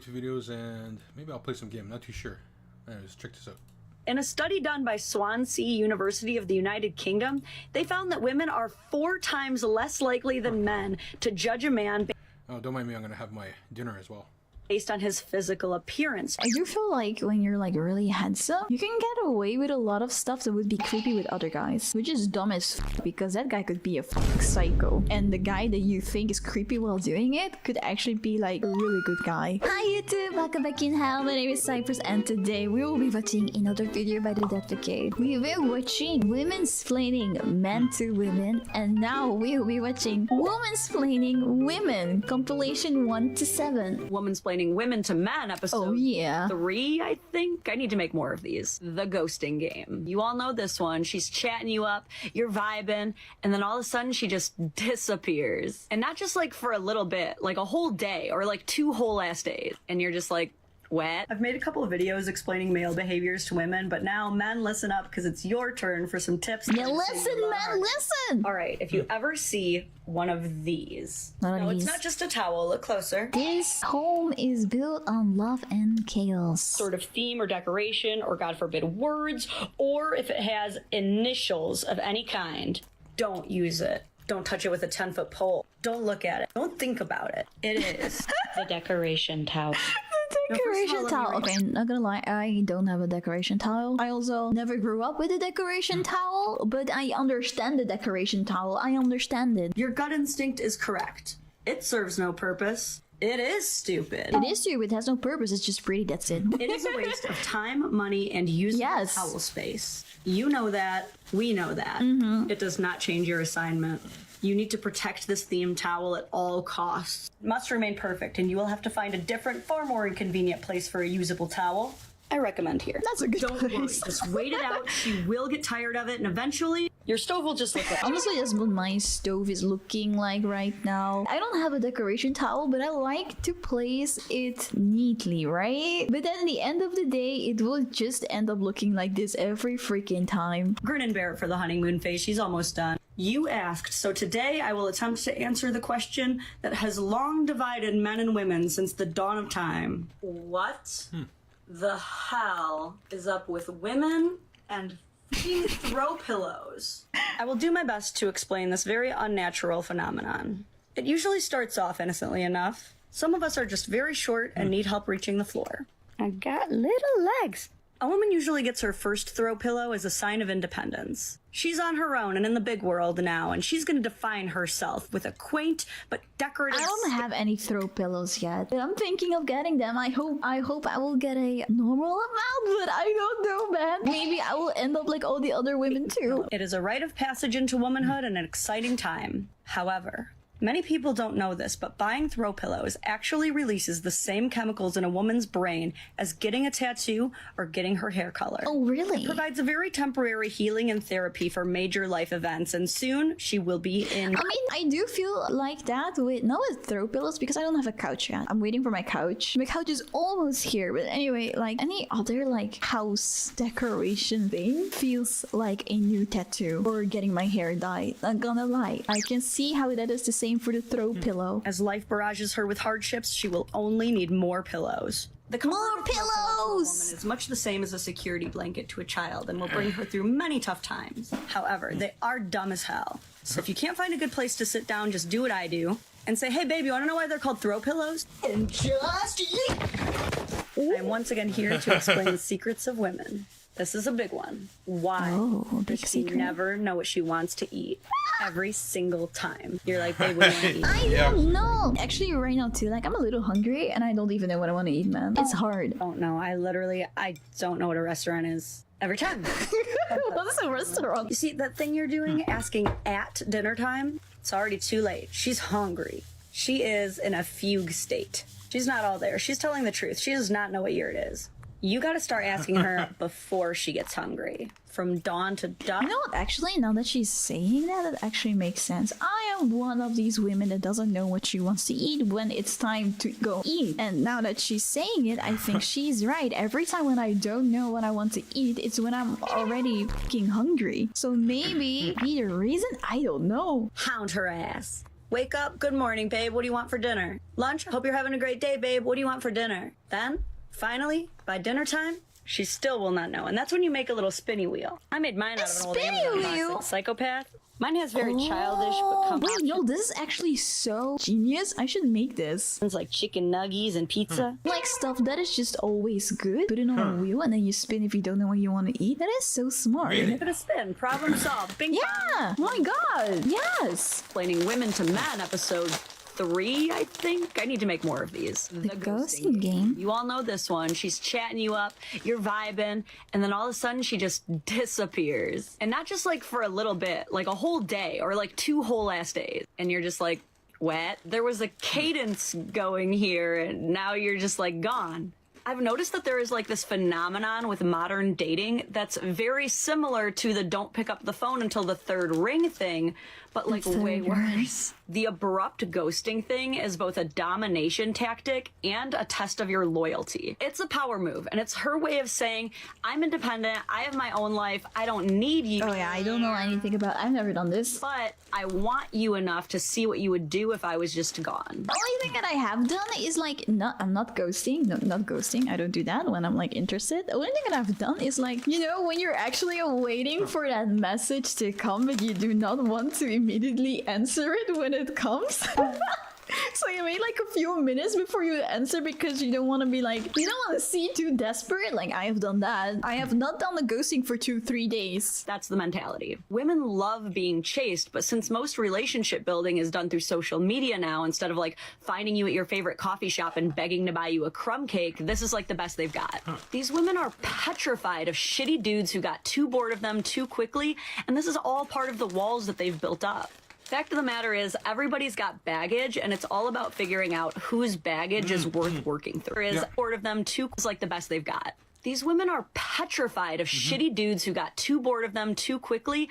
YouTube videos, and maybe I'll play some game. Not too sure. Anyways, check this out. In a study done by Swansea University of the United Kingdom, they found that women are 4 times less likely than men to judge a man Oh, don't mind me. I'm gonna have my dinner as well. based on his physical appearance. I do feel like when you're like really handsome, you can get away with a lot of stuff that would be creepy with other guys, which is dumb as because that guy could be a psycho, and the guy that you think is creepy while doing it could actually be like a really good guy. Hi YouTube, welcome back in hell. My name is Cypress, and today we will be watching another video by the Advocate. We will be watching women-splaining men to women, and now we will be watching woman-splaining women compilation 1 to 7. Woman-splaining women to men episode Oh yeah. 3, I think. I need to make more of these. The ghosting game. You all know this one. She's chatting you up, you're vibing, and then all of a sudden she just disappears. And not just like for a little bit, like a whole day or like 2 whole ass days. And you're just like, what? I've made a couple of videos explaining male behaviors to women, but now men, listen up because it's your turn for some tips. Yeah, listen, man, listen! Alright, if you ever see one of these. One of No, it's these. not just a towel. Look closer. This home is built on love and chaos. Sort of theme or decoration, or God forbid words, or if it has initials of any kind, don't use it. Don't touch it with a 10-foot pole. Don't look at it. Don't think about it. It is the decoration towel. Decoration towel. Okay, not gonna lie, I don't have a decoration towel. I also never grew up with a decoration towel, but I understand the decoration towel. I understand it. Your gut instinct is correct. It serves no purpose. It is stupid. It is stupid, it has no purpose, it's just pretty, that's it. It is a waste of time, money, and usable Yes. towel space. You know that. We know that. It does not change your assignment. You need to protect this themed towel at all costs. It must remain perfect, and you will have to find a different, far more inconvenient place for a usable towel. I recommend here. That's a good Don't worry. place. Just wait it out. She will get tired of it, and eventually, your stove will just look like Honestly, that's what my stove is looking like right now. I don't have a decoration towel, but I like to place it neatly, right? But then at the end of the day, it will just end up looking like this every freaking time. Grin and bear it for the honeymoon phase. She's almost done. You asked, so today I will attempt to answer the question that has long divided men and women since the dawn of time. What the hell is up with women and throw pillows? I will do my best to explain this very unnatural phenomenon. It usually starts off innocently enough. Some of us are just very short and need help reaching the floor. I got little legs. A woman usually gets her first throw pillow as a sign of independence. She's on her own and in the big world now, and she's going to define herself with a quaint but decorative... I don't have any throw pillows yet, but I'm thinking of getting them. I hope I will get a normal amount, but I don't know, man. Maybe I will end up like all the other women too. It is a rite of passage into womanhood and an exciting time. However, many people don't know this, but buying throw pillows actually releases the same chemicals in a woman's brain as getting a tattoo or getting her hair colored. Oh, really? Provides a very temporary healing and therapy for major life events, and soon she will be in... I mean, I do feel like that with not with throw pillows because I don't have a couch yet. I'm waiting for my couch. My couch is almost here, but anyway, like any other like house decoration thing feels like a new tattoo or getting my hair dyed. Not gonna lie, I can see how that is the same for the throw pillow. As life barrages her with hardships, she will only need more pillows. The comfort More of a throw pillow to a pillows! woman is much the same as a security blanket to a child and will bring her through many tough times. However, they are dumb as hell. So if you can't find a good place to sit down, just do what I do and say, hey babe, you wanna know why they're called throw pillows? And just I'm once again here to explain the secrets of women. This is a big one. Why Oh, a big does she secret. never know what she wants to eat every single time? You're like, babe, what do you want to eat? I don't know. Actually, right now too, like I'm a little hungry and I don't even know what I want to eat, man. It's hard. Don't know. I don't know what a restaurant is every time. What's a restaurant? You see, that thing you're doing, asking at dinner time, it's already too late. She's hungry. She is in a fugue state. She's not all there. She's telling the truth. She does not know what year it is. You gotta start asking her before she gets hungry. From dawn to dusk. You know what, actually, now that she's saying that, it actually makes sense. I am one of these women that doesn't know what she wants to eat when it's time to go eat. And now that she's saying it, I think she's right. Every time when I don't know what I want to eat, it's when I'm already fucking hungry. So maybe the reason, I don't know. Hound her ass. Wake up, good morning, babe. What do you want for dinner? Lunch? Hope you're having a great day, babe. What do you want for dinner? Then, finally, by dinner time, she still will not know. And that's when you make a little spinny wheel. I made mine out of an old Amazon box, like Psychopath. Mine has very childish, but comes wait, no, this is actually so genius. I should make this. like chicken nuggies and pizza. Like stuff that is just always good. Put it on a wheel and then you spin if you don't know what you want to eat. That is so smart. Really? Put a spin. Problem solved. Bing bong. Yeah. Oh my god. Yes. Explaining women to men, episode 3, I think. I need to make more of these. The ghosting game. You all know this one. She's chatting you up, you're vibing, and then all of a sudden she just disappears. And not just like for a little bit, like a whole day or like 2 whole ass days. And you're just like, what? There was a cadence going here and now you're just like gone. I've noticed that there is like this phenomenon with modern dating that's very similar to the don't pick up the phone until the 3rd ring thing, but like way worse. The abrupt ghosting thing is both a domination tactic and a test of your loyalty. It's a power move, and it's her way of saying, I'm independent, I have my own life, I don't need you. Oh yeah, I don't know anything about. I've never done this. But I want you enough to see what you would do if I was just gone. The only thing that I have done is like I'm not ghosting. No, not ghosting. I don't do that when I'm like interested. The only thing that I've done is like, you know, when you're actually waiting for that message to come, but you do not want to immediately answer it when it comes. So you wait like a few minutes before you answer because you don't want to be like, you don't want to seem too desperate. Like, I have done that. I have not done the ghosting for 2-3 days. That's the mentality. Women love being chased, but since most relationship building is done through social media now, instead of like finding you at your favorite coffee shop and begging to buy you a crumb cake, this is like the best they've got. These women are petrified of shitty dudes who got too bored of them too quickly, and this is all part of the walls that they've built up. Fact of the matter is, everybody's got baggage, and it's all about figuring out whose baggage is worth working through. Is bored of them too is like the best they've got. These women are petrified of shitty dudes who got too bored of them too quickly.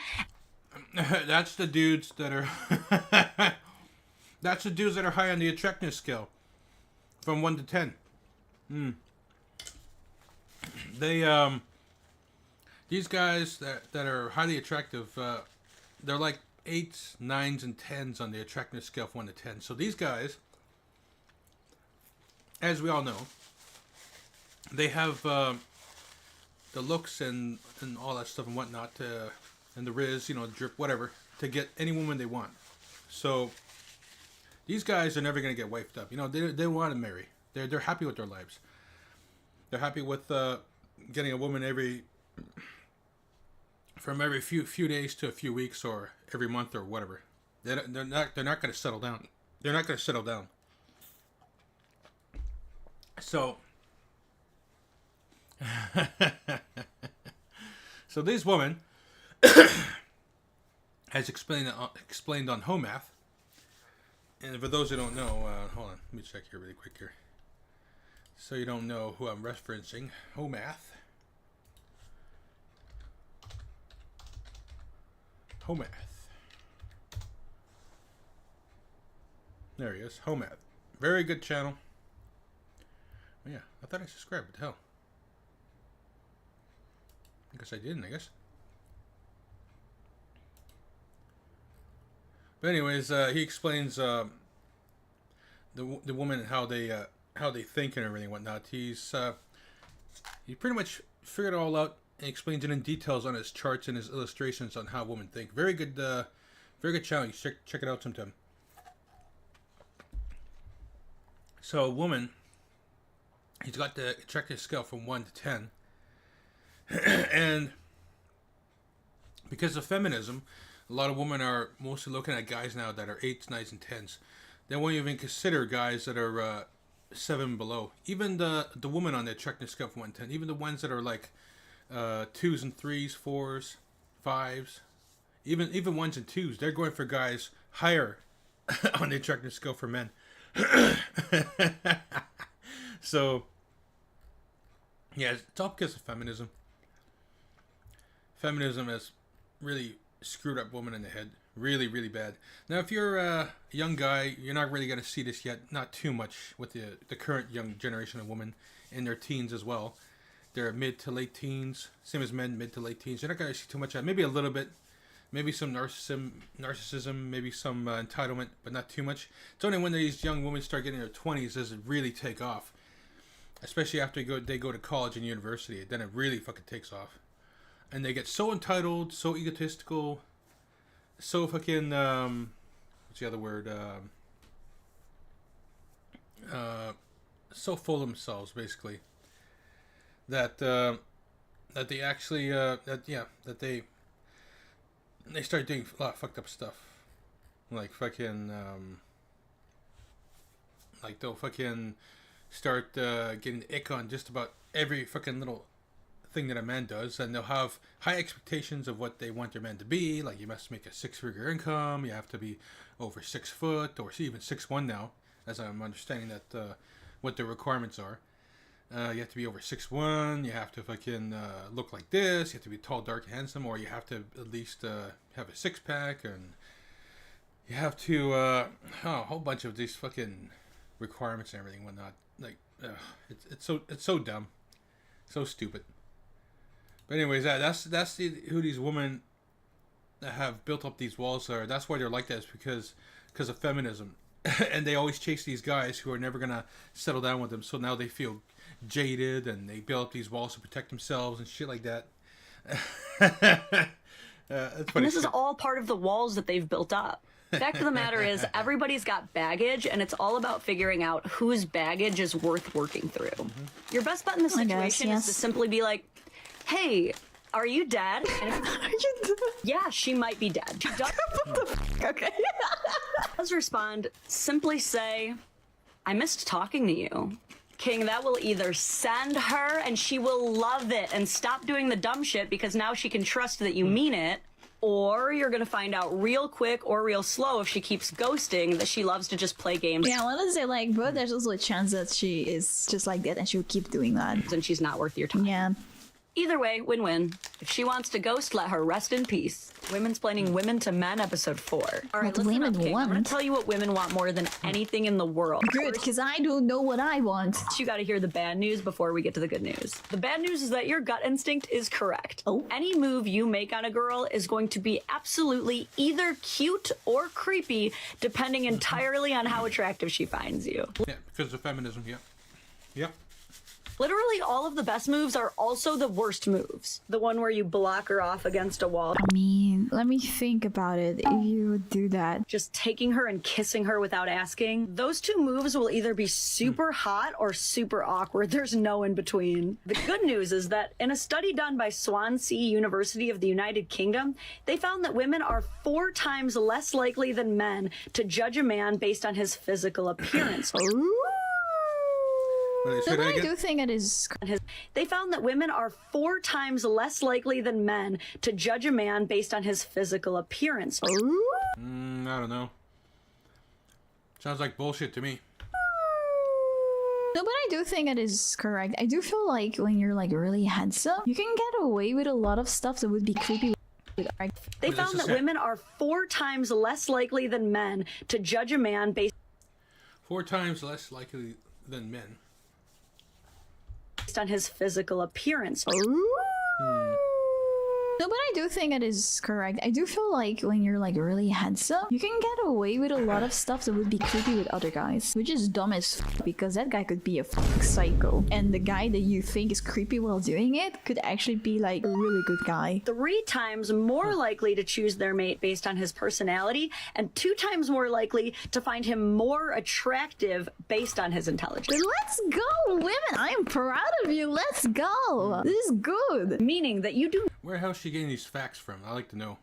That's the dudes that are. That's the dudes that are high on the attractiveness scale, from 1 to 10. They these guys that are highly attractive, they're like 8s, 9s, and 10s on the attractiveness scale from 1 to 10. So these guys, as we all know, they have the looks and all that stuff and whatnot, and the riz, you know, drip, whatever, to get any woman they want. So these guys are never going to get wiped up. You know, they want to marry. They're happy with their lives. They're happy with getting a woman from every few days to a few weeks or every month or whatever. They're not going to settle down. They're not going to settle down. So so this woman has explained on Home Math. And for those who don't know, hold on, let me check here really quick here. So you don't know who I'm referencing. Home Math. Home Math. There he is. Home Math. Very good channel. Oh, yeah, I thought I subscribed. What the hell? I guess I didn't, I guess. But anyways, he explains the woman and how they think and everything and whatnot. He pretty much figured it all out and explains it in details on his charts and his illustrations on how women think. Very good channel. You should check it out sometime. So a woman, he's got the attractive scale from 1 to 10. And because of feminism, a lot of women are mostly looking at guys now that are 8s, 9s, and 10s. They won't even consider guys that are 7 below. Even the woman on the attractive scale from 1 to 10, even the ones that are like 2s and 3s, 4s, 5s, even 1s and 2s, they're going for guys higher on the attractive scale for men. So, yeah, it's all because of feminism. Feminism has really screwed up women in the head. Really, really bad. Now, if you're a young guy, you're not really going to see this yet. Not too much with the current young generation of women in their teens as well. They're mid to late teens. Same as men, mid to late teens. You're not going to see too much of that. Maybe a little bit maybe some narcissism, maybe some entitlement, but not too much. It's only when these young women start getting in their 20s does it really take off. Especially after they go to college and university, then it really fucking takes off. And they get so entitled, so egotistical, so fucking, what's the other word? So full of themselves, basically. That they actually, that they start doing a lot of fucked up stuff. Like fucking, like they'll fucking start getting the ick on just about every fucking little thing that a man does, and they'll have high expectations of what they want their man to be. Like, you must make a 6-figure income, you have to be over 6 foot, or even 6'1" now, as I'm understanding that what the requirements are. You have to be over 6'1", you have to fucking look like this, you have to be tall, dark, and handsome, or you have to at least have a 6-pack, and you have to a whole bunch of these fucking requirements and everything, whatnot. Like, it's so dumb, so stupid. But anyways, that's who these women that have built up these walls are. That's why they're like that, is because of feminism. And they always chase these guys who are never gonna settle down with them, so now they feel jaded and they build up these walls to protect themselves and shit like that. That's funny. And this is all part of the walls that they've built up. Fact of the matter is, everybody's got baggage, and it's all about figuring out whose baggage is worth working through. Your best bet in this situation is to simply be like, hey, are you dead? And if, yeah, she might be dead. She does, Okay. does respond, simply say, I missed talking to you. King, that will either send her and she will love it and stop doing the dumb shit because now she can trust that you mean it, or you're gonna find out real quick or real slow if she keeps ghosting that she loves to just play games. Yeah, I want to say, like, but there's also a chance that she is just like that and she'll keep doing that. And she's not worth your time. Yeah. Either way, win-win. If she wants to ghost, let her rest in peace. Women's Planning Women to Men, episode 4. All right, What listen women up, King. I'm gonna want? tell you what women want more than anything in the world. Good, because I don't know what I want. First, you gotta hear the bad news before we get to the good news. The bad news is that your gut instinct is correct. Oh. Any move you make on a girl is going to be absolutely either cute or creepy, depending entirely on how attractive she finds you. Yeah, because of feminism. Yeah. Yep. Literally, all of the best moves are also the worst moves. The one where you block her off against a wall. I mean, let me think about it. If you would do that. Just taking her and kissing her without asking. Those two moves will either be super hot or super awkward. There's no in between. The good news is that in a study done by Swansea University of the United Kingdom, they found that women are 4 times less likely than men to judge a man based on his physical appearance. No, but I do think it is. They found that women are 4 times less likely than men to judge a man based on his physical appearance. I don't know. Sounds like bullshit to me. No, but I do think it is correct. I do feel like when you're like really handsome, you can get away with a lot of stuff that would be creepy. They found that women are 4 times less likely than men to judge a man based 4 times less likely than men. on his physical appearance. No, but I do think it is correct. I do feel like when you're like really handsome, you can get away with a lot of stuff that would be creepy with other guys, which is dumb as because that guy could be a psycho, and the guy that you think is creepy while doing it could actually be like a really good guy. 3 times more likely to choose their mate based on his personality, and 2 times more likely to find him more attractive based on his intelligence. Let's go, women! I'm proud of you. Let's go. This is good. Meaning that you do Where the hell is she getting these facts from? I like to know.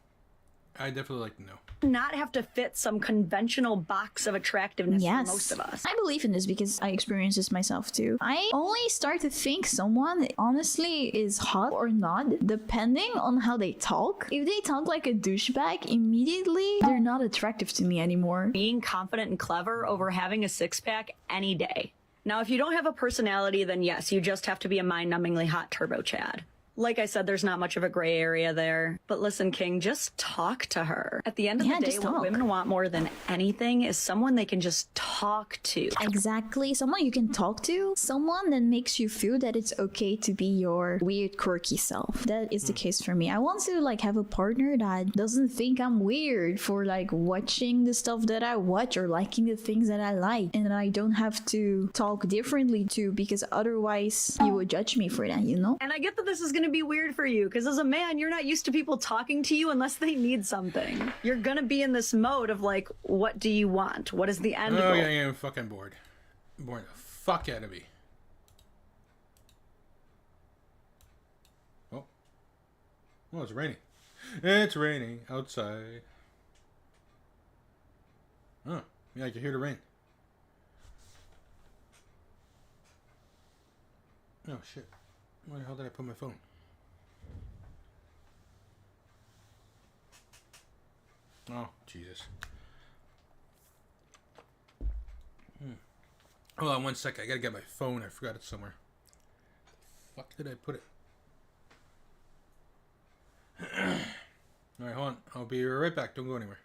I definitely like to know. not have to fit some conventional box of attractiveness for most of us. I believe in this because I experience this myself too. I only start to think someone honestly is hot or not depending on how they talk. If they talk like a douchebag, immediately they're not attractive to me anymore. Being confident and clever over having a 6-pack any day. Now, if you don't have a personality, then yes, you just have to be a mind-numbingly hot turbo Chad. Like I said, there's not much of a gray area there. But listen, King, just talk to her. At the end of Yeah, the day, just what talk. women want more than anything is someone they can just talk to. Exactly. Someone you can talk to. Someone that makes you feel that it's okay to be your weird, quirky self. That is the case for me. I want to like have a partner that doesn't think I'm weird for like watching the stuff that I watch or liking the things that I like, and that I don't have to talk differently to, because otherwise you would judge me for that, you know? And I get that this is going to be weird for you, because as a man, you're not used to people talking to you unless they need something. You're going to be in this mode of like, what do you want? What is the end Oh, goal? yeah, I'm fucking bored. Bored the fuck out of me. Oh. Oh, it's raining. It's raining outside. Oh, yeah, I can hear the rain. Oh, shit. Where the hell did I put my phone? Oh, Jesus. Hold on 1 second. I gotta get my phone. I forgot it somewhere. The fuck did I put it? Alright, hold on. I'll be right back. Don't go anywhere.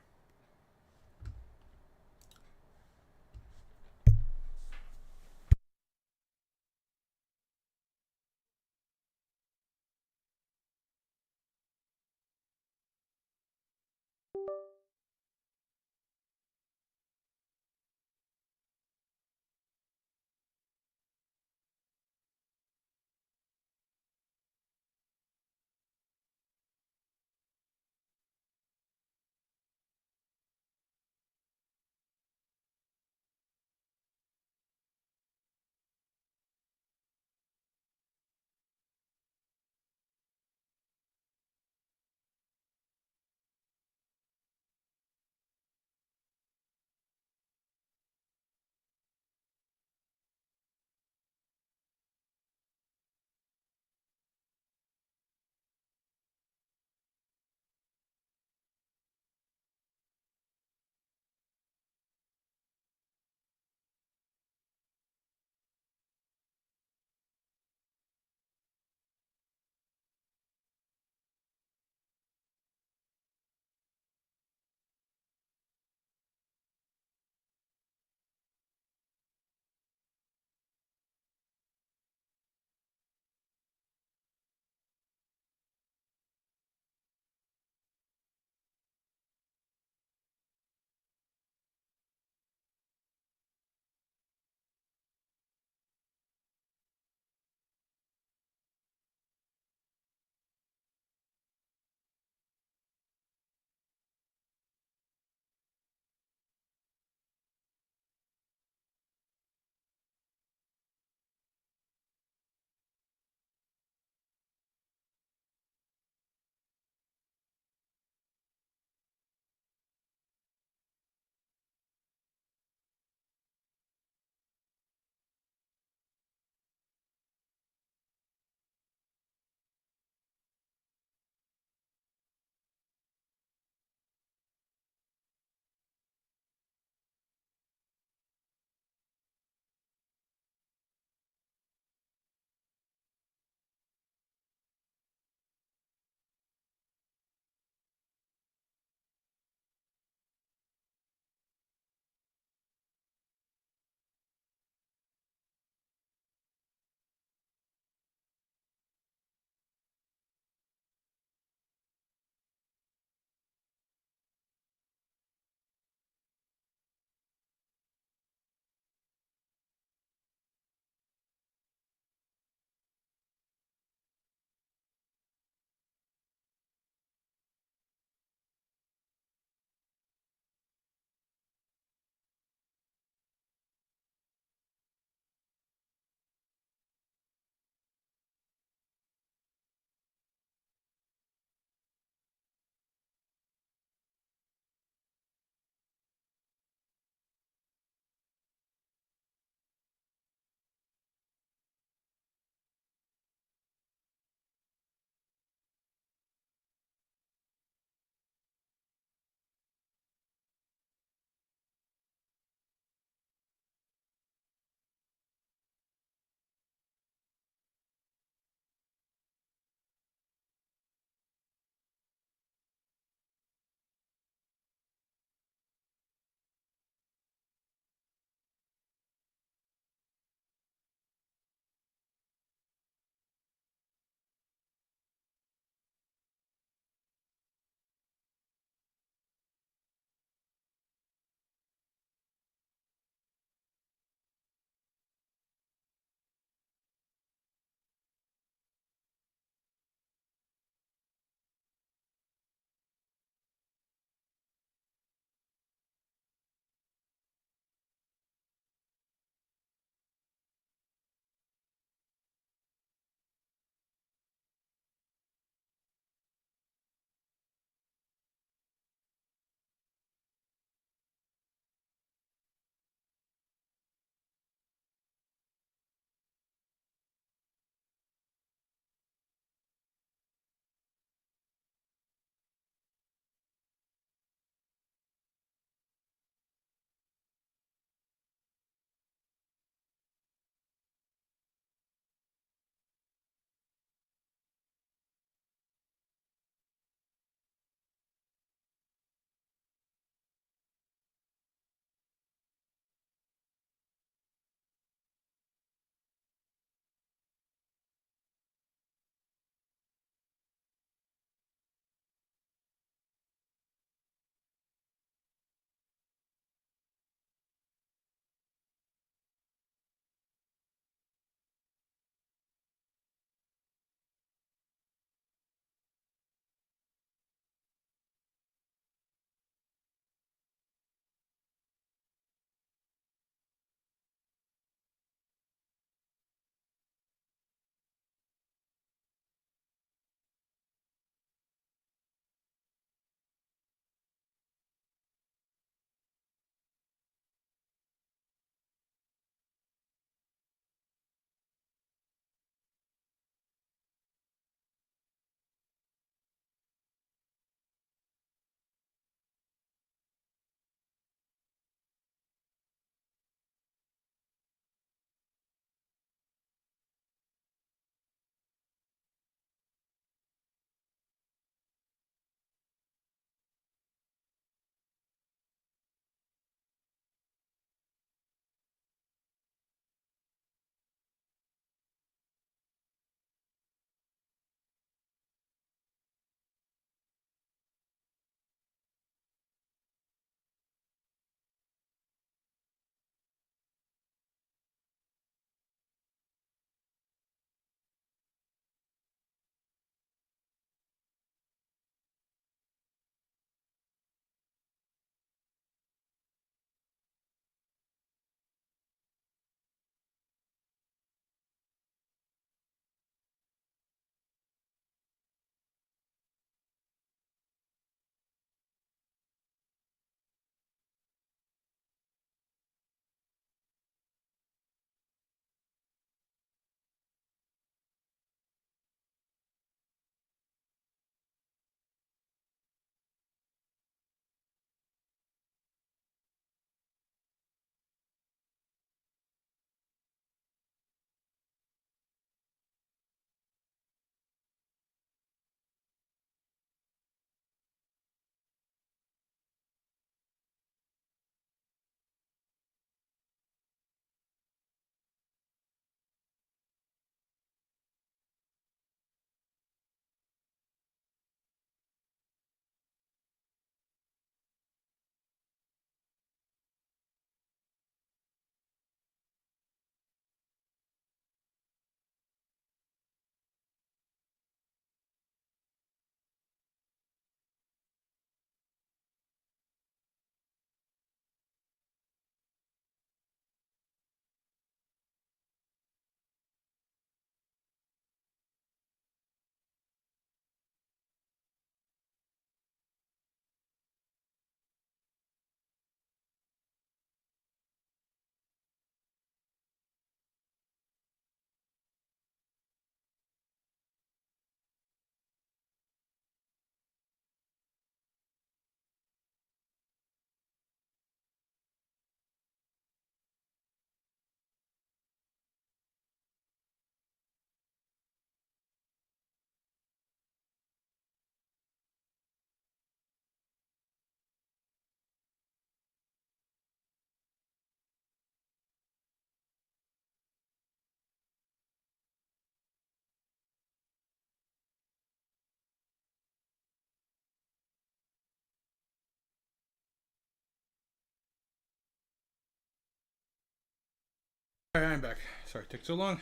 Alright, I'm back. Sorry it took so long. I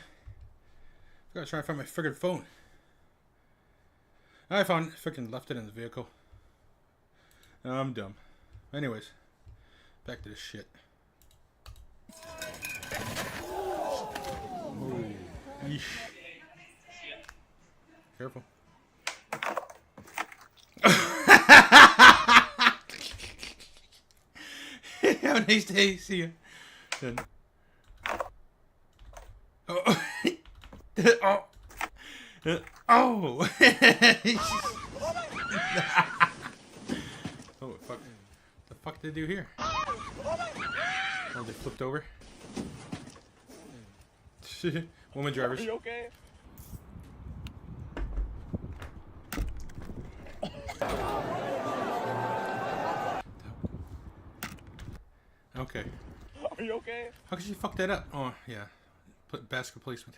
gotta try to find my friggin' phone. I found it. Freaking left it in the vehicle. I'm dumb. Anyways, back to this shit. Oh, yeesh. Careful. Have a nice day. See ya. Then. Oh. Oh. Oh. Oh, fuck. The fuck did they do here? Oh, they flipped over. Woman drivers. Are you okay? Okay. Are you okay? How could she fuck that up? Oh, yeah. Basket placement.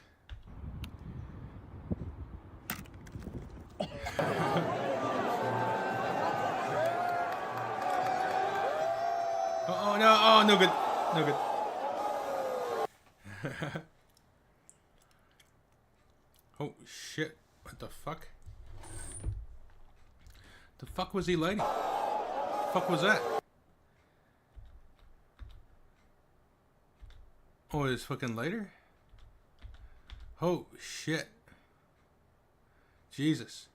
Oh, no. Oh, no good. No good. Oh, shit. What the fuck? The fuck was he lighting? The fuck was that? Oh, his fucking lighter? Oh, shit. Jesus.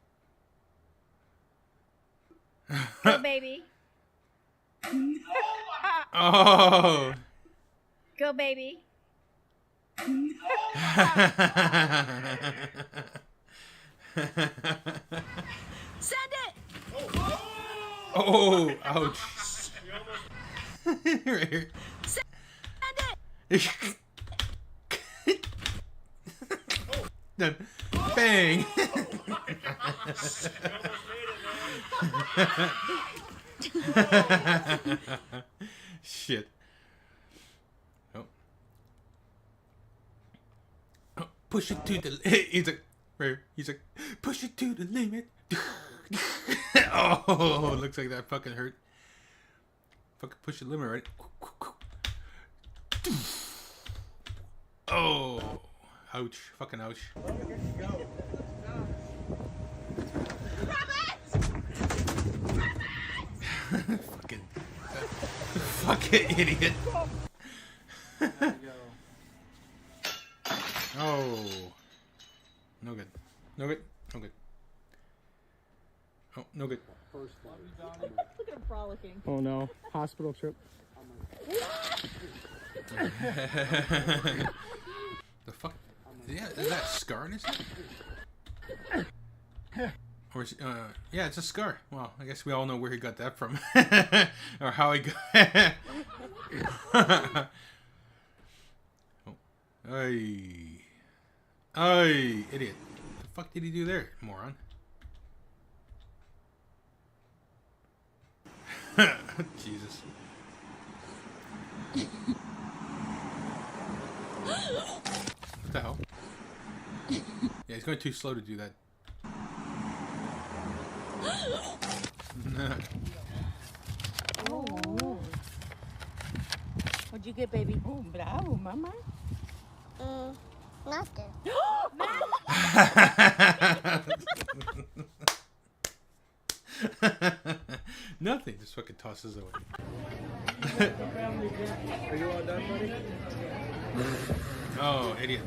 Go, baby. Oh. Go, baby. Send it. Oh, ouch. Right here. Send it. Done. Bang. Shit. Oh. Oh. Push it to the. He's like, right here. He's like, push it to the limit. Oh, looks like that fucking hurt. Fucking push the limit, right? Oh, ouch! Fucking ouch! Fucking, fucking idiot! Oh, no good, no good, no good. Oh, no good. Look at him frolicking. Oh no, hospital trip. The fuck? Yeah, is that a scar in his head? Or is, yeah, it's a scar. Well, I guess we all know where he got that from. Or how he got Oh. Ay. Ay, idiot. The fuck did he do there, moron? Jesus. What the hell? Yeah, he's going too slow to do that. Oh. What'd you get, baby? Oh, bravo, mama. Nothing. Nothing. Just fucking tosses away. Are you all done, buddy? Oh, idiot.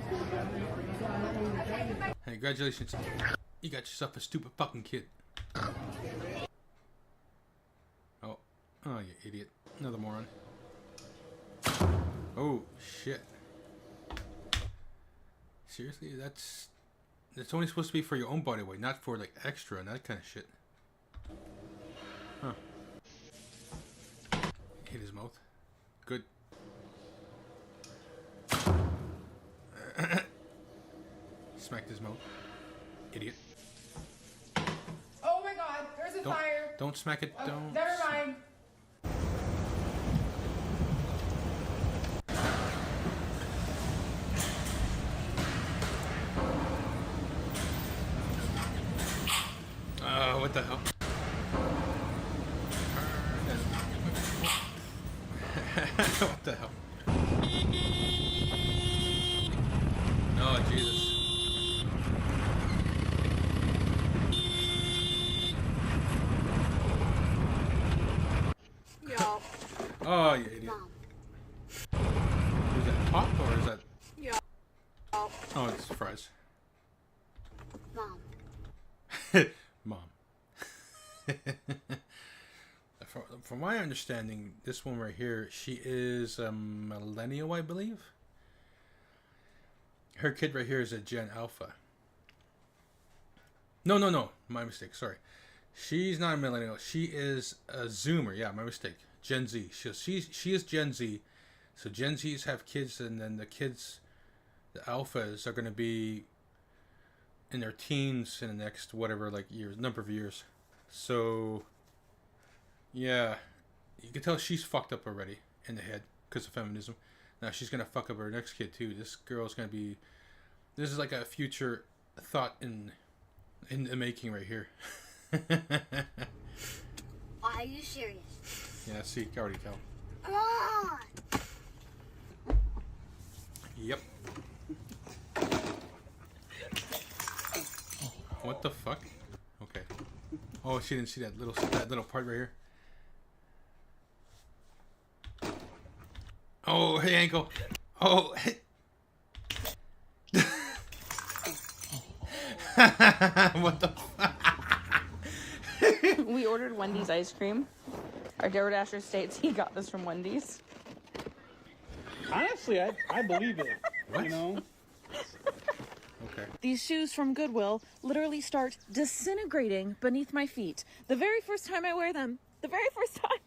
Hey, congratulations. You got yourself a stupid fucking kid. Oh. Oh, you idiot. Another moron. Oh, shit. Seriously? That's only supposed to be for your own body weight, not for, like, extra and that kind of shit. Huh. Hit his mouth. Good. Smacked his mouth. Idiot. Oh my god, there's a fire. Don't smack it. Oh, Don't. never mind. What the hell? What the hell? Oh, you idiot. Is that pop or is that? Yeah. Oh, it's fries. Mom. Mom. From my understanding, this one right here, she is a millennial, I believe. Her kid right here is a Gen Alpha. No. My mistake. Sorry. She's not a millennial. She is a Zoomer. Yeah, my mistake. Gen Z. She is Gen Z. So Gen Zs have kids, and then the kids, the Alphas, are going to be in their teens in the next whatever, like, number of years. So yeah, you can tell she's fucked up already in the head because of feminism. Now she's gonna fuck up her next kid too. This girl's gonna be. This is like a future thought in the making right here. Are you serious? Yeah, see, you can already tell. Come on. Yep. What the fuck? Okay. Oh, she didn't see that little part right here. Oh, hey, ankle. Oh, hey. What the fuck? We ordered Wendy's ice cream. Our DoorDasher states he got this from Wendy's. Honestly, I believe it. What? You know? Okay. These shoes from Goodwill literally start disintegrating beneath my feet. The very first time I wear them, the very first time.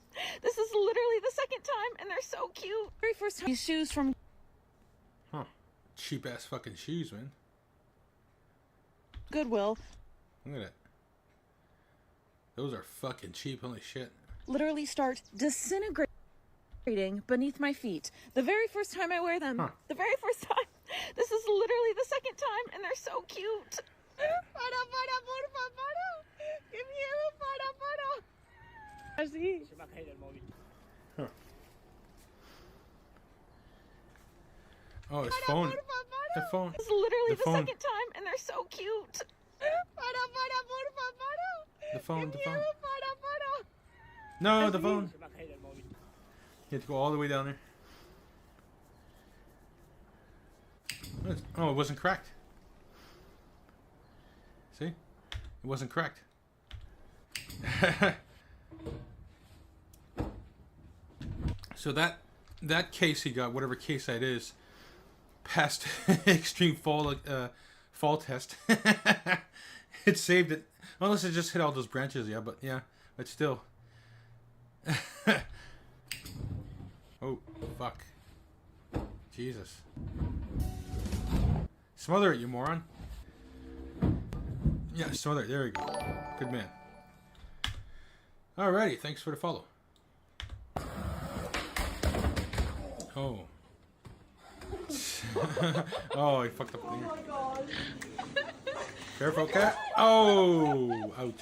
This is literally the second time, and they're so cute. Very first time. These shoes from Huh. Cheap ass fucking shoes, man. Goodwill Look at it. Those are fucking cheap, holy shit. literally start disintegrating beneath my feet. The very first time I wear them, Huh. the very first time. This is literally the second time, and they're so cute. Give me a photo. Así. Oh, his phone. The phone. This is literally The the phone. second time, and they're so cute. The phone. No, the phone. You have to go all the way down there. Oh, it wasn't cracked. See? It wasn't cracked. So that case he got, whatever case that is, passed extreme fall test. It saved it. Unless it just hit all those branches, yeah, but still. Oh, fuck. Jesus. Smother it, you moron. Yeah, smother it. There we go. Good man. Alrighty, thanks for the follow. Oh. Oh, he fucked up. Oh my god. Careful, cat. Oh, ouch.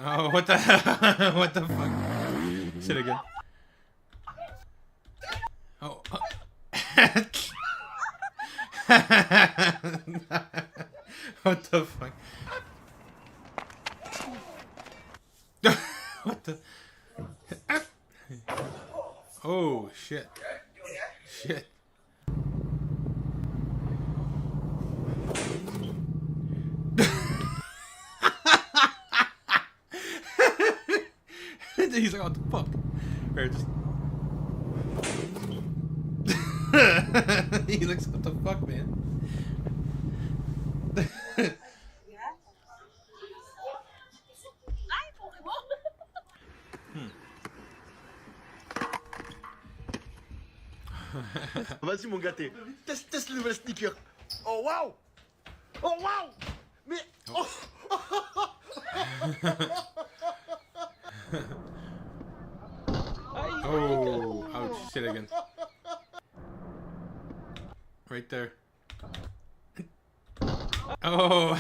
Oh, what the what the fuck? Sit again. Oh. What the fuck? What the? Oh shit! Shit! He's like, what the fuck? Or just... He looks, what the fuck, man? Vas-y mon gâté, teste le nouvel sneaker. Oh waouh. Oh waouh. Mais oh. Oh, ouch, shit again. Right there. Oh.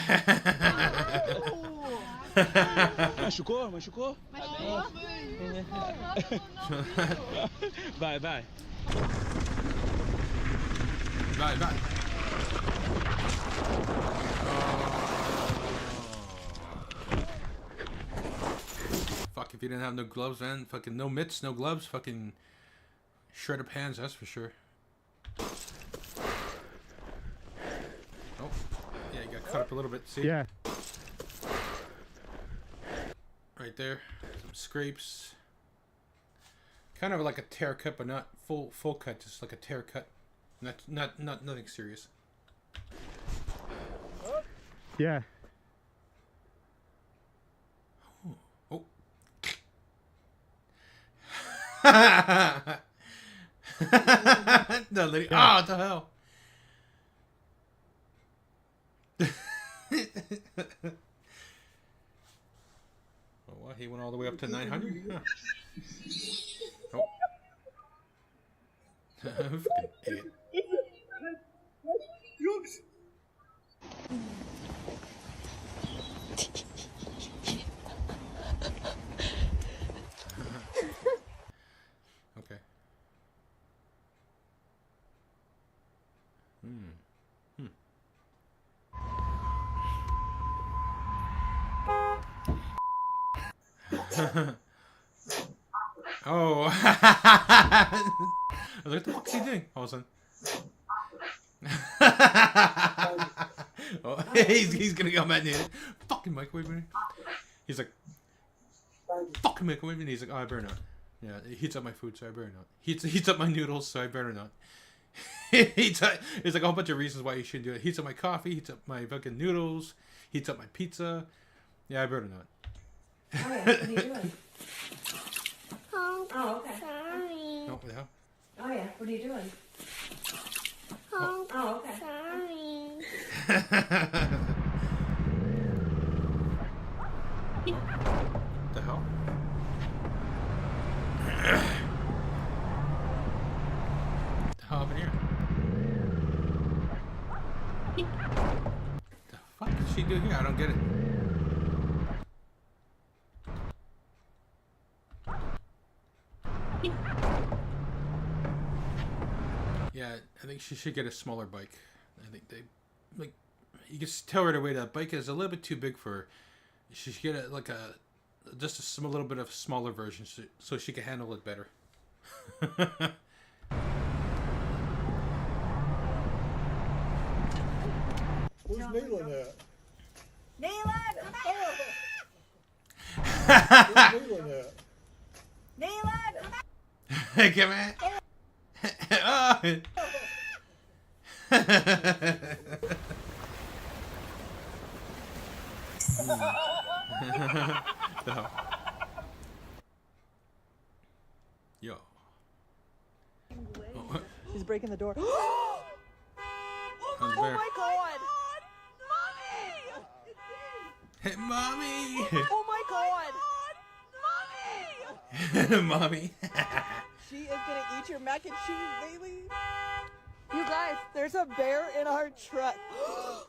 Machucou? Vai. Vai. you didn't have no gloves, man, fucking no mitts, no gloves, fucking shred up hands, that's for sure. Oh, yeah, you got cut up a little bit. See? Yeah. Right there, some scrapes. Kind of like a tear cut, but not full cut, just like a tear cut. Not nothing serious. Yeah. Oh. No, lady. Oh, what the hell? Oh, what? He went all the way up to 900? Huh. Oh. Fucking idiot. Okay. Oh. I was like, what the fuck is he doing? All of a sudden. Oh, he's gonna go mad near it. Fucking microwave me. He's like, fucking microwave me. He's like, oh, I better not. Yeah, it heats up my food, so I better not. Heats up my noodles, so I better not. It's like a whole bunch of reasons why you shouldn't do it. Heats up my coffee, heats up my fucking noodles, heats up my pizza. Yeah, I better not. Oh, yeah. What are you doing? Oh, okay. Oh, what the hell? Oh, yeah. What are you doing? Oh, okay. What the hell? What the hell happened here? The fuck did she do here? I don't get it. Yeah, I think she should get a smaller bike. I think they, like, you can tell right away that bike is a little bit too big for her. She should get just a little bit of smaller version so she can handle it better. Where's Nayland at? Nayland, come back! Where's Nayland at? Nayland, come back! Hey, come on. Oh. No. Yo. Oh, She's breaking the door. oh Oh my god! hey, mommy! Oh my god! Mommy! She is gonna eat your mac and cheese, baby! You guys, there's a bear in our truck. Oh.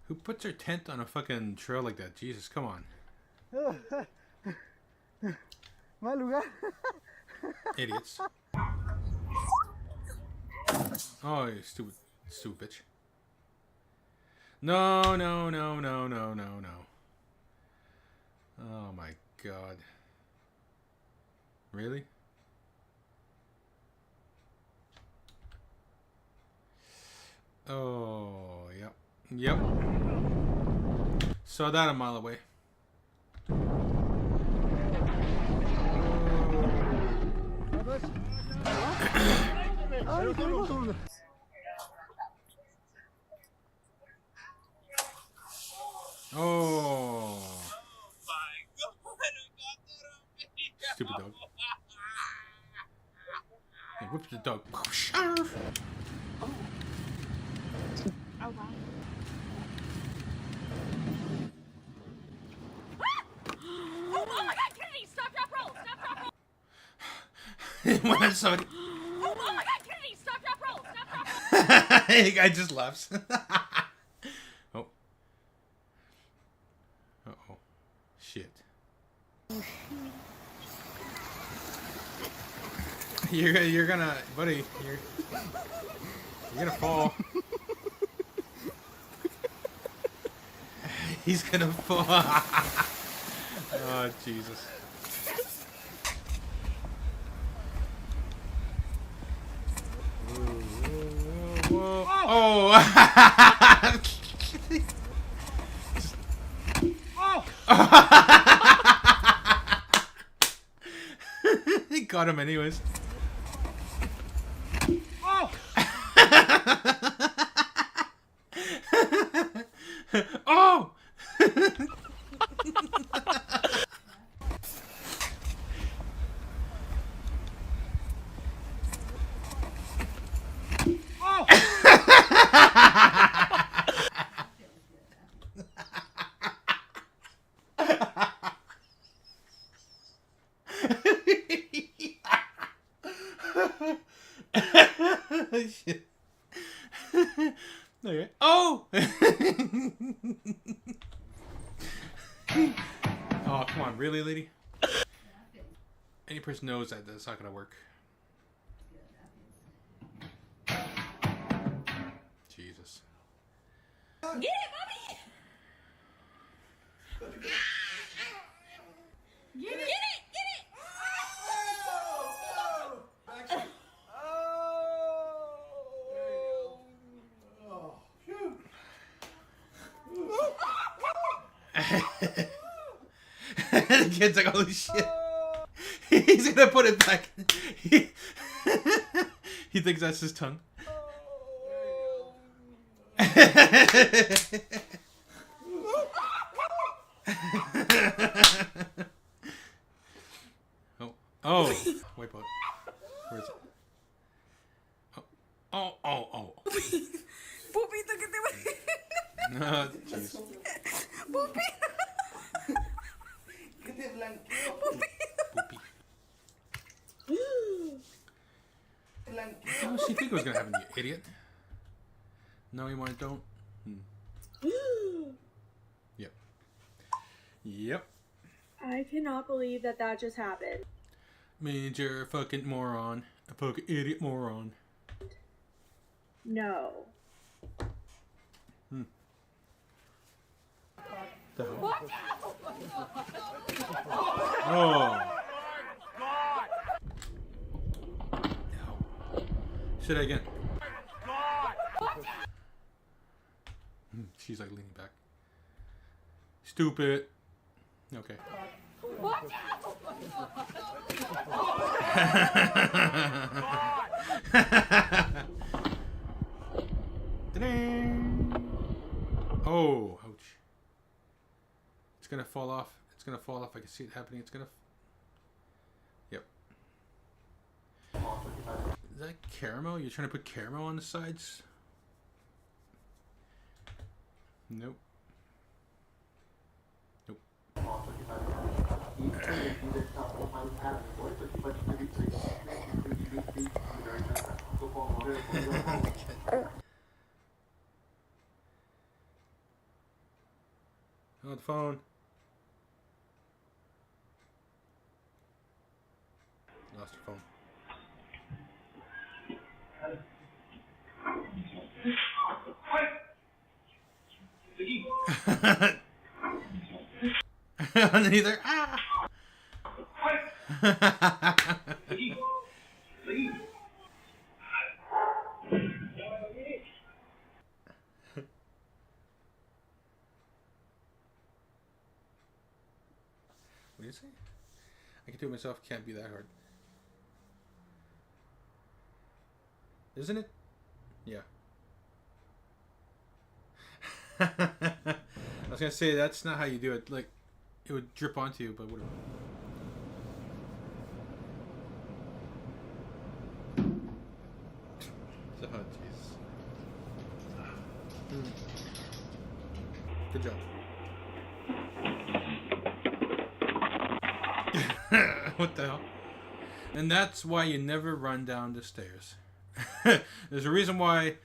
Who puts their tent on a fucking trail like that? Jesus, come on. Mal lugar. Idiots. Oh, you stupid bitch. No, no, no, no, no, no, no. Oh my god. Really? Oh, yep. Yep. Saw that a mile away. Oh. Stupid dog. Hey, whip the dog. Oh wow. Oh my god, Kennedy! Stop, drop, roll! Stop, drop, roll! When I saw it, Oh my god, Kennedy! Stop, drop, roll! Stop, drop, roll! the guy just laughs. Oh. Uh-oh. Shit. You're gonna, buddy, you're gonna fall. He's gonna fall. Oh, Jesus. Whoa. Oh! He got him anyways. Oh! Oh! Shit. Okay. Oh! Oh, come on. Really, lady? Any person knows that that's not gonna work. Jesus. Get it, mommy! Get it! Get it! The kid's like, holy shit. He's gonna put it back. He thinks that's his tongue. Oh. Oh. Wipe out. Where is it? Oh. Oh. Oh. Oh. Pupito que te voy. Oh, jeez. Pupito. Poopy. Oh, she think it was gonna happen, you idiot. No, you want don't. Yep. Yep. I cannot believe that just happened. Means you're a fucking moron. A fucking idiot moron. No. The hell? Oh. Say that again. She's like leaning back. Stupid. Okay. Oh, ouch. It's gonna fall off. It's gonna fall off. I can see it happening. It's gonna... Yep. Is that caramel? You're trying to put caramel on the sides? Nope. Nope. On the phone. Lost your phone. Underneath there. Ah! What do you say? I can do it myself. Can't be that hard. Isn't it? Yeah. I was gonna say that's not how you do it. Like, it would drip onto you, but whatever. Oh, jeez. Good job. What the hell? And that's why you never run down the stairs. There's a reason why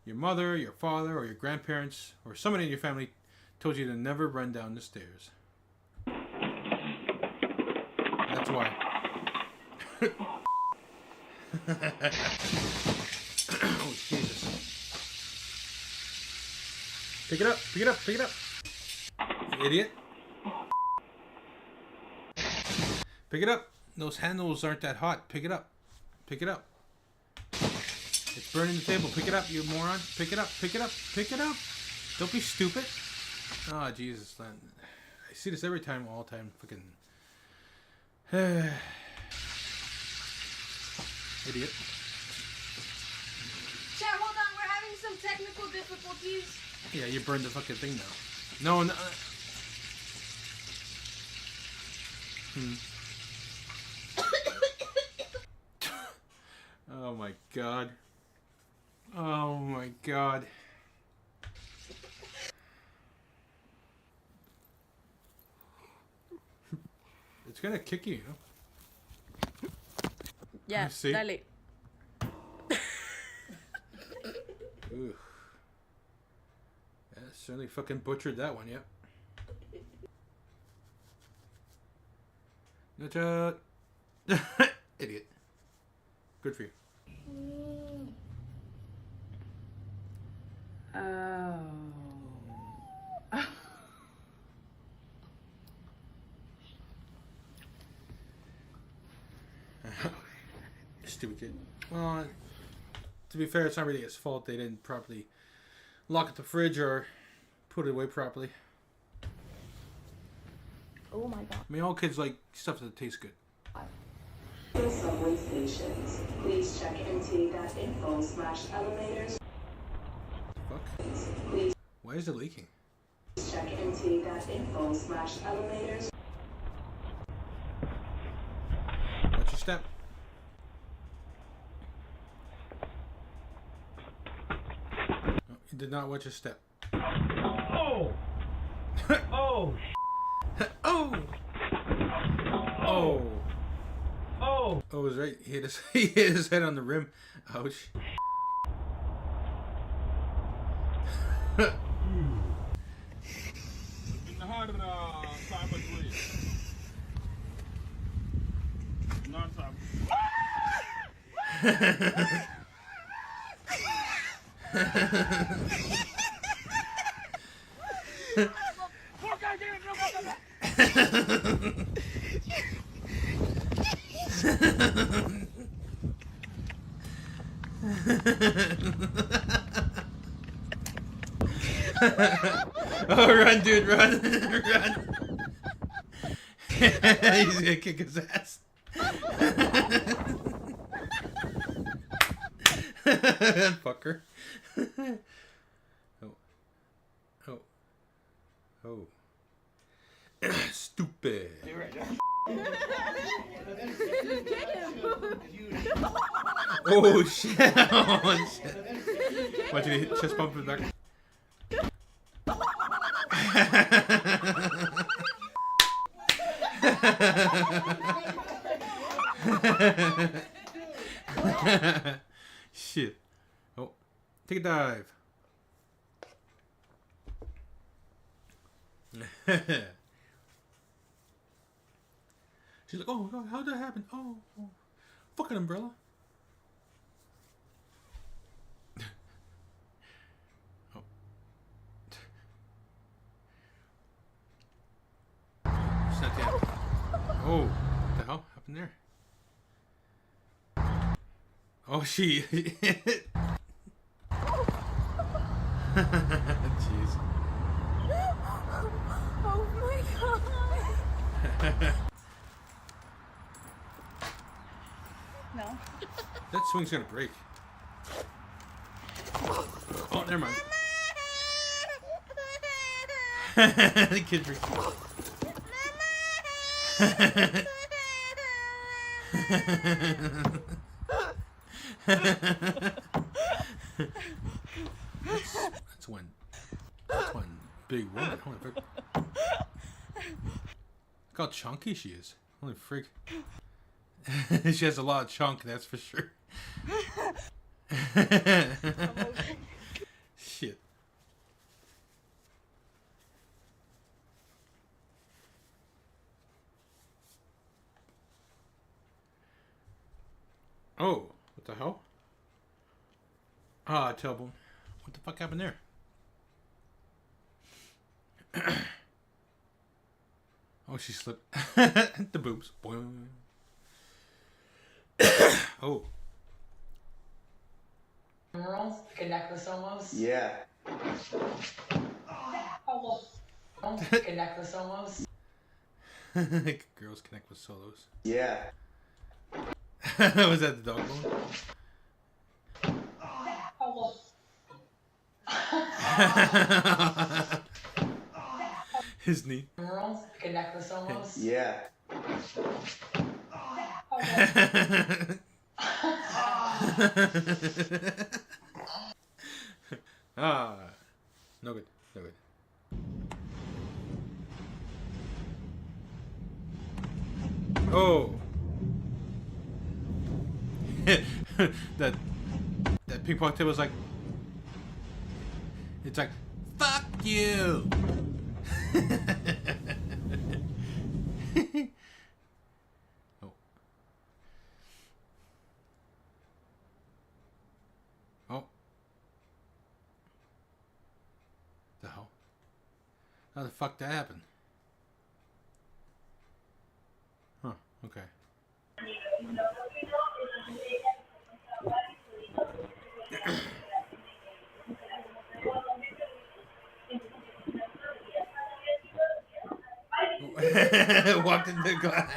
your mother, your father, or your grandparents, or somebody in your family told you to never run down the stairs. That's why. Oh, Jesus. Pick it up, pick it up, pick it up. You idiot. Pick it up. Those handles aren't that hot. Pick it up. Pick it up. It's burning the table. Pick it up, you moron. Pick it up. Pick it up. Pick it up. Don't be stupid. Oh, Jesus, man. I see this every time, all the time. Fucking... Idiot. Chat, hold on. We're having some technical difficulties. Yeah, you burned the fucking thing now. No. Oh my god. Oh my god. It's gonna kick you, you know? Yeah, see? dale. Ooh. Yeah, certainly fucking butchered that one, yep. No shot. Idiot. Good for you. Oh. Stupid kid. Well, to be fair, it's not really his fault. They didn't properly lock up the fridge or put it away properly. Oh my god. I mean, all kids like stuff that tastes good. Subway stations. Please check mt.info/elevators. Fuck. Please Why is it leaking? check mt.info/elevators. Watch your step. Oh, you did not watch your step. Oh! Oh! Oh! Oh! Oh! Oh, was right. He hit his head on the rim. Ouch. Oh, run, dude, run. Run. He's gonna kick his ass. Fucker. Oh. Oh. Oh. Stupid. Oh shit. Oh shit. Watch you chest bump it back. Shit. Oh. Take a dive. She's like, oh god, how'd that happen? Oh, fucking umbrella. Oh. It's not the end. Oh, what the hell happened there? Oh, she. Jeez. Oh my god. No. That swing's gonna break. Oh, never mind. The kid drinks. That's one. That's one big woman. Holy frick. Look how chunky she is. Holy freak. She has a lot of chunk, that's for sure. Shit. Oh, what the hell? Ah, tailbone. What the fuck happened there? Oh, she slipped. The boobs. Boing. Oh. Emeralds, like a necklace almost. Yeah. Like a necklace almost. Girls connect with solos. Yeah. Was that the dog bone? His knee. Emeralds, like a necklace almost. Yeah. Ah, no good, no good. Oh, that ping pong table was like, it's like, fuck you. Oh. Oh. The hell? How the fuck that happened? Huh, okay. Walked into the glass.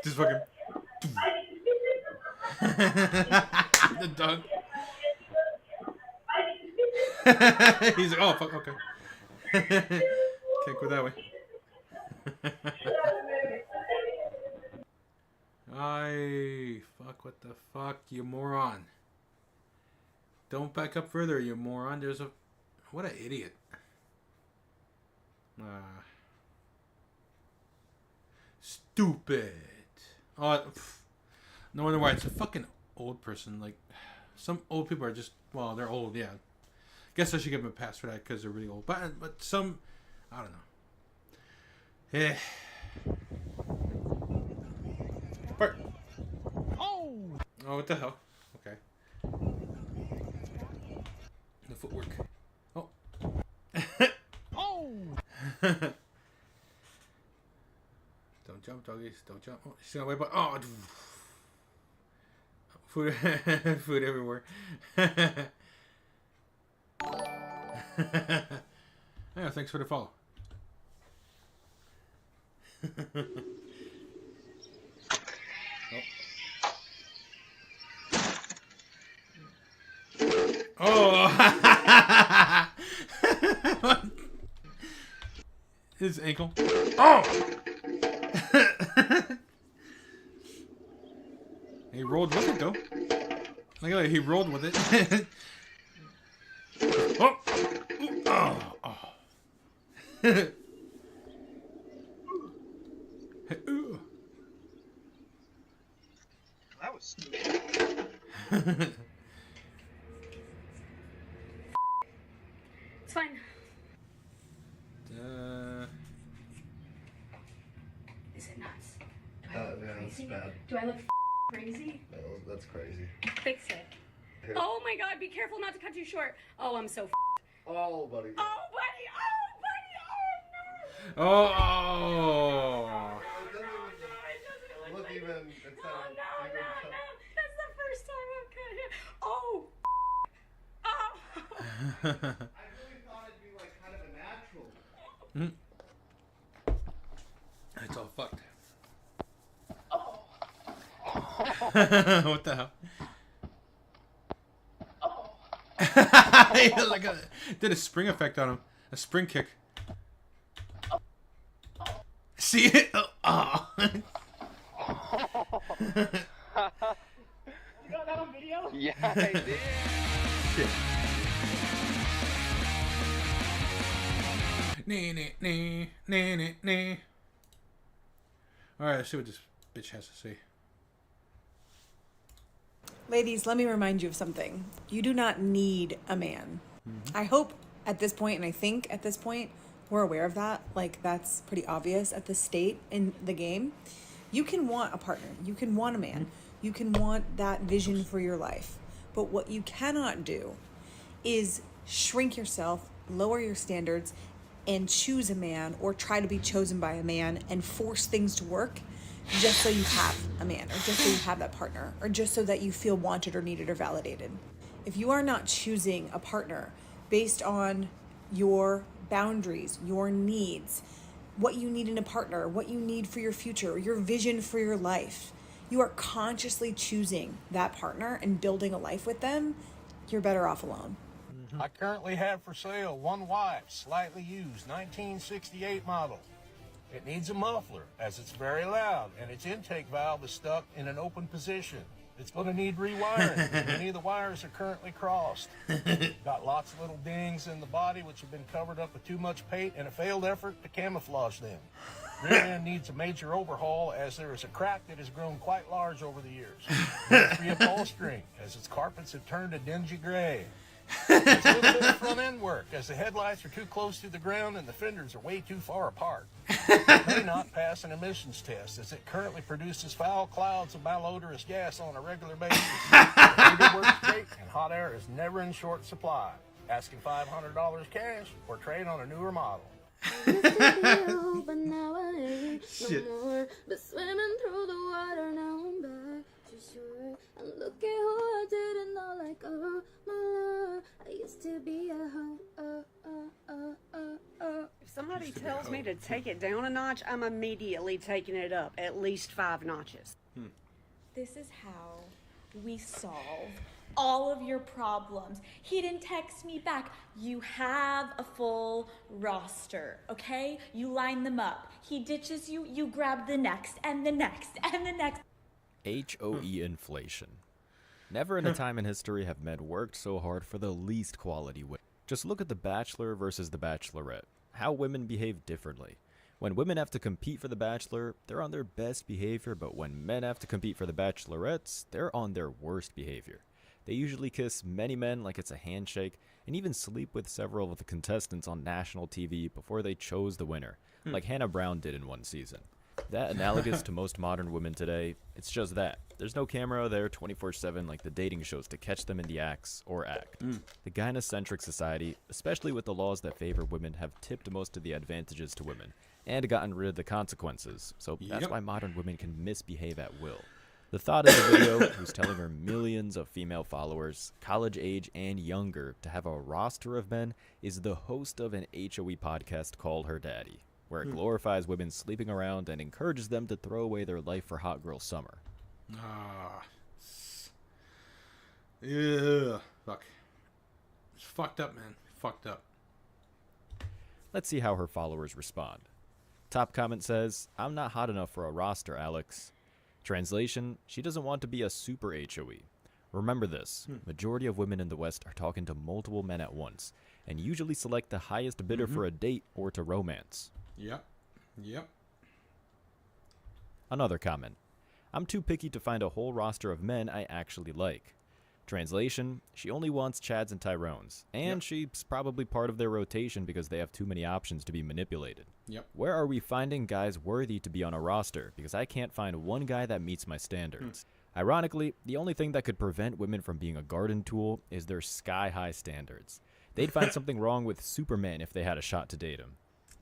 Just fucking. The dog. He's like, oh fuck, okay. Can't go that way. Fuck, what the fuck, you moron. Don't back up further, you moron. There's a... What an idiot. Stupid. Oh, no wonder why. It's a fucking old person. Like, some old people are just... Well, they're old, yeah. Guess I should give them a pass for that because they're really old. But some... I don't know. Yeah. Bart. Oh, what the hell? Okay. The footwork. Oh. Oh. Don't jump, doggies. Don't jump. Oh, she's gonna wait, but oh. Food, food everywhere. Yeah, thanks for the follow. Oh. His ankle. Oh. He rolled with it though. Look at that, he rolled with it. Oh. Oh. Oh. That was stupid. It's fine. Is it nuts? Do I look crazy? Bad. Do I look crazy? No, that's crazy. Fix it. Oh my god, be careful not to cut you short. Oh, I'm so Oh, buddy. Oh, buddy! Oh, buddy! Oh, no! Oh. Look, even. No, no. That's the first time I've cut hair. Oh! Oh! I really thought it'd be like kind of a natural. It's all fucked. What the hell? Like did a spring effect on him. A spring kick. See it? Oh. You got that on video? Yeah, I did. Shit. Nee. Alright, let's see what this bitch has to say. Ladies, let me remind you of something. You do not need a man. I hope at this point, and I think at this point, we're aware of that. Like, that's pretty obvious at this state in the game. You can want a partner. You can want a man. You can want that vision for your life. But what you cannot do is shrink yourself, lower your standards, and choose a man or try to be chosen by a man and force things to work just so you have a man, or just so you have that partner, or just so that you feel wanted or needed or validated. If you are not choosing a partner based on your boundaries, your needs, what you need in a partner, what you need for your future, your vision for your life, you are consciously choosing that partner and building a life with them, you're better off alone. I currently have for sale one wife, slightly used, 1968 model. It needs a muffler, as it's very loud, and its intake valve is stuck in an open position. It's going to need rewiring. Many of the wires are currently crossed. Got lots of little dings in the body which have been covered up with too much paint and a failed effort to camouflage them. Rear end needs a major overhaul, as there is a crack that has grown quite large over the years. Reupholstering, as its carpets have turned a dingy gray. It's a little bit of front end work, as the headlights are too close to the ground and the fenders are way too far apart. It may not pass an emissions test, as it currently produces foul clouds of malodorous gas on a regular basis. The heater works great, and hot air is never in short supply. Asking $500 cash or trade on a newer model. Shit. But swimming through the water now I'm back to shore. And look at who I didn't know, like, oh my lord, I used to be a hoe. If somebody tells me to take it down a notch, I'm immediately taking it up at least 5 notches. This is how we solve all of your problems. He didn't text me back. You have a full roster, okay? You line them up. He ditches you, you grab the next, and the next, and the next. HOE inflation. Never in a time in history have men worked so hard for the least quality way. Just look at The Bachelor versus The Bachelorette. How women behave differently. When women have to compete for The Bachelor, they're on their best behavior, but when men have to compete for The Bachelorettes, they're on their worst behavior. They usually kiss many men like it's a handshake, and even sleep with several of the contestants on national TV before they chose the winner, like Hannah Brown did in one season. That analogous to most modern women today, it's just that. There's no camera there 24/7 like the dating shows to catch them in the acts or act. The gynocentric society, especially with the laws that favor women, have tipped most of the advantages to women, and gotten rid of the consequences, so that's why modern women can misbehave at will. The thought in the video, who's telling her millions of female followers, college age and younger, to have a roster of men, is the host of an HOE podcast called Her Daddy, where it glorifies women sleeping around and encourages them to throw away their life for hot girl summer. Yeah. Fuck. It's fucked up, man. Fucked up. Let's see how her followers respond. Top comment says, "I'm not hot enough for a roster, Alex." Translation, she doesn't want to be a super HOE. Remember this, majority of women in the West are talking to multiple men at once, and usually select the highest bidder for a date or to romance. Yep. Another comment, "I'm too picky to find a whole roster of men I actually like." Translation, she only wants Chads and Tyrones, and she's probably part of their rotation because they have too many options to be manipulated. Where are we finding guys worthy to be on a roster? Because I can't find one guy that meets my standards. Ironically, the only thing that could prevent women from being a garden tool is their sky-high standards. They'd find something wrong with Superman if they had a shot to date him.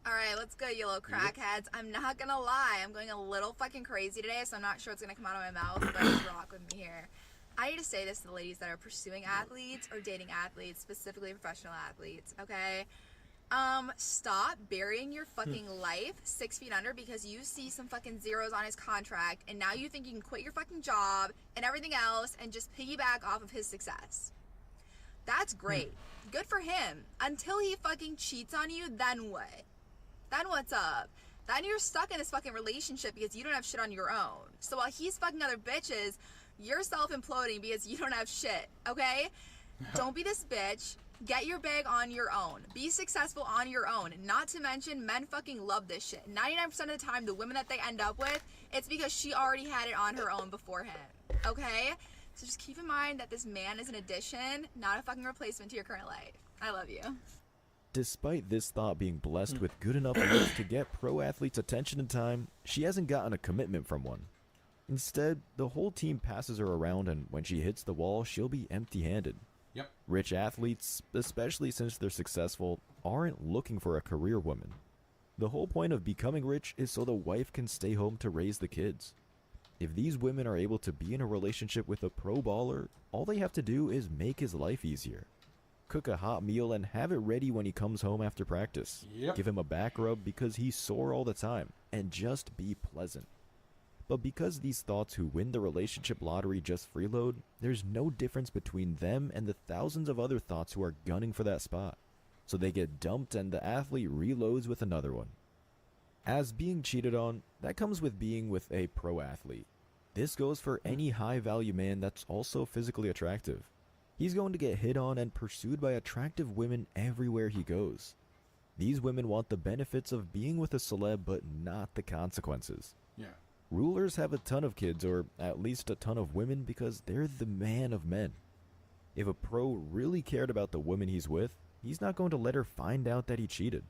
Alright, let's go, you little crackheads. I'm not gonna lie, I'm going a little fucking crazy today, so I'm not sure what's gonna come out of my mouth, but just rock with me here. I need to say this to the ladies that are pursuing athletes or dating athletes, specifically professional athletes, okay? Stop burying your fucking life 6 feet under because you see some fucking zeros on his contract and now you think you can quit your fucking job and everything else and just piggyback off of his success. That's great. Good for him. Until he fucking cheats on you, then what? Then what's up? Then you're stuck in this fucking relationship because you don't have shit on your own. So while he's fucking other bitches, you're self-imploding because you don't have shit, okay? Don't be this bitch. Get your bag on your own. Be successful on your own. Not to mention, men fucking love this shit. 99% of the time, the women that they end up with, it's because she already had it on her own before him, okay? So just keep in mind that this man is an addition, not a fucking replacement to your current life. I love you. Despite this thought being blessed with good enough looks to get pro athletes' attention in time, she hasn't gotten a commitment from one. Instead, the whole team passes her around, and when she hits the wall, she'll be empty-handed. Rich athletes, especially since they're successful, aren't looking for a career woman. The whole point of becoming rich is so the wife can stay home to raise the kids. If these women are able to be in a relationship with a pro baller, all they have to do is make his life easier. Cook a hot meal and have it ready when he comes home after practice. Yep. Give him a back rub because he's sore all the time, and just be pleasant. But because these thoughts who win the relationship lottery just freeload, there's no difference between them and the thousands of other thoughts who are gunning for that spot. So they get dumped and the athlete reloads with another one. As being cheated on, that comes with being with a pro athlete. This goes for any high value man that's also physically attractive. He's going to get hit on and pursued by attractive women everywhere he goes. These women want the benefits of being with a celeb but not the consequences. Yeah. Rulers have a ton of kids, or at least a ton of women, because they're the man of men. If a pro really cared about the woman he's with, he's not going to let her find out that he cheated.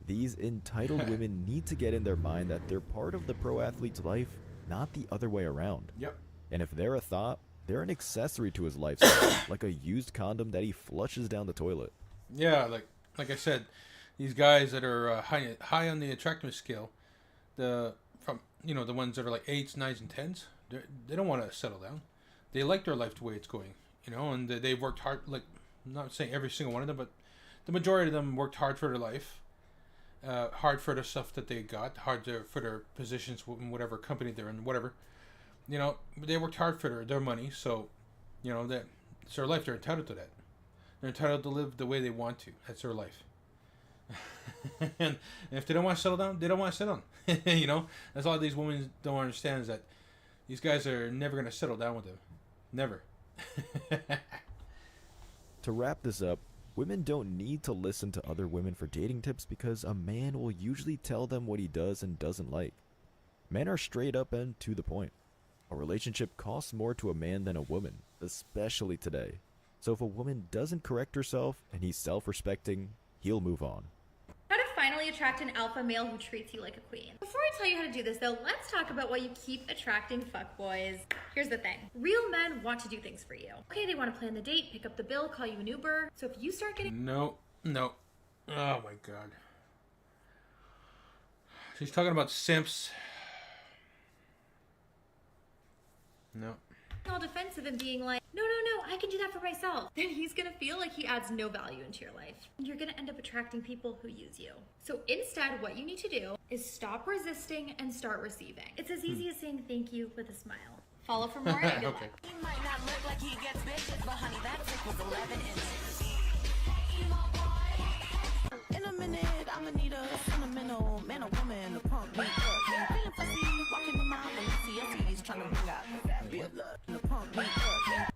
These entitled women need to get in their mind that they're part of the pro athlete's life, not the other way around. Yep. And if they're a thought, they're an accessory to his lifestyle, like a used condom that he flushes down the toilet. Yeah, like I said, these guys that are high on the attractiveness scale, the ones that are like 8s, 9s, and 10s, they don't want to settle down. They like their life the way it's going, and they've worked hard. Like, I'm not saying every single one of them, but the majority of them worked hard for their life, hard for the stuff that they got, for their positions in whatever company they're in, whatever. They worked hard for their money, so, that it's their life. They're entitled to that. They're entitled to live the way they want to. That's their life. And if they don't want to settle down, they don't want to settle down. That's all these women don't understand, is that these guys are never going to settle down with them. Never. To wrap this up, women don't need to listen to other women for dating tips because a man will usually tell them what he does and doesn't like. Men are straight up and to the point. A relationship costs more to a man than a woman, especially today. So if a woman doesn't correct herself and he's self-respecting, he'll move on. How to finally attract an alpha male who treats you like a queen. Before I tell you how to do this though, let's talk about why you keep attracting fuckboys. Here's the thing. Real men want to do things for you. Okay, they want to plan the date, pick up the bill, call you an Uber. So if you start getting... No. Oh my god. She's talking about simps. No. all defensive and being like, no, I can do that for myself, then he's gonna feel like he adds no value into your life. You're gonna end up attracting people who use you. So instead, what you need to do is stop resisting and start receiving. It's as easy as saying thank you with a smile. Follow for more and good luck. He might not look like he gets bitches, but honey, that dick was 11 inches. In a minute, I'ma need a sentimental man or woman to pump me up. Feeling fussy, walking in my Balenciennes, trying to bring out that bit love to pump me up.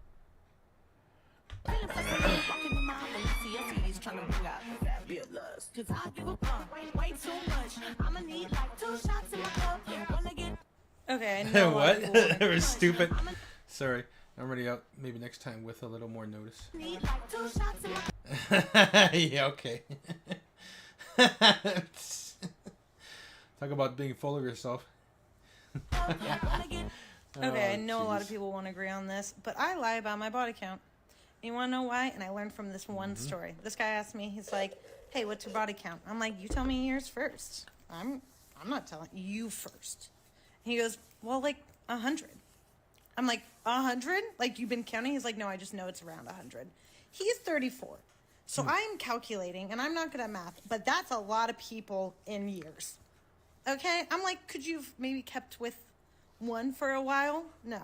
Feeling fussy, walking in my Balenciennes, trying to bring out that bit love. Cause I give a pump way too much. I'ma need like 2 shots in my cup. Wanna get okay, I know what? That was stupid. Sorry. I'm already out. Maybe next time with a little more notice. need like 2 shots in my Yeah, okay. Talk about being full of yourself. Okay, I know a lot of jeez. people won't agree on this, but I lie about my body count. You want to know why? And I learned from this one story. This guy asked me, he's like, hey, what's your body count? I'm like, you tell me yours first. I'm not telling you first. He goes, well, like 100. I'm like, 100? Like, you've been counting? He's like, no, I just know it's around 100. He's 34. So I'm calculating, and I'm not good at math, but that's a lot of people in years. Okay? I'm like, could you have maybe kept with one for a while? No.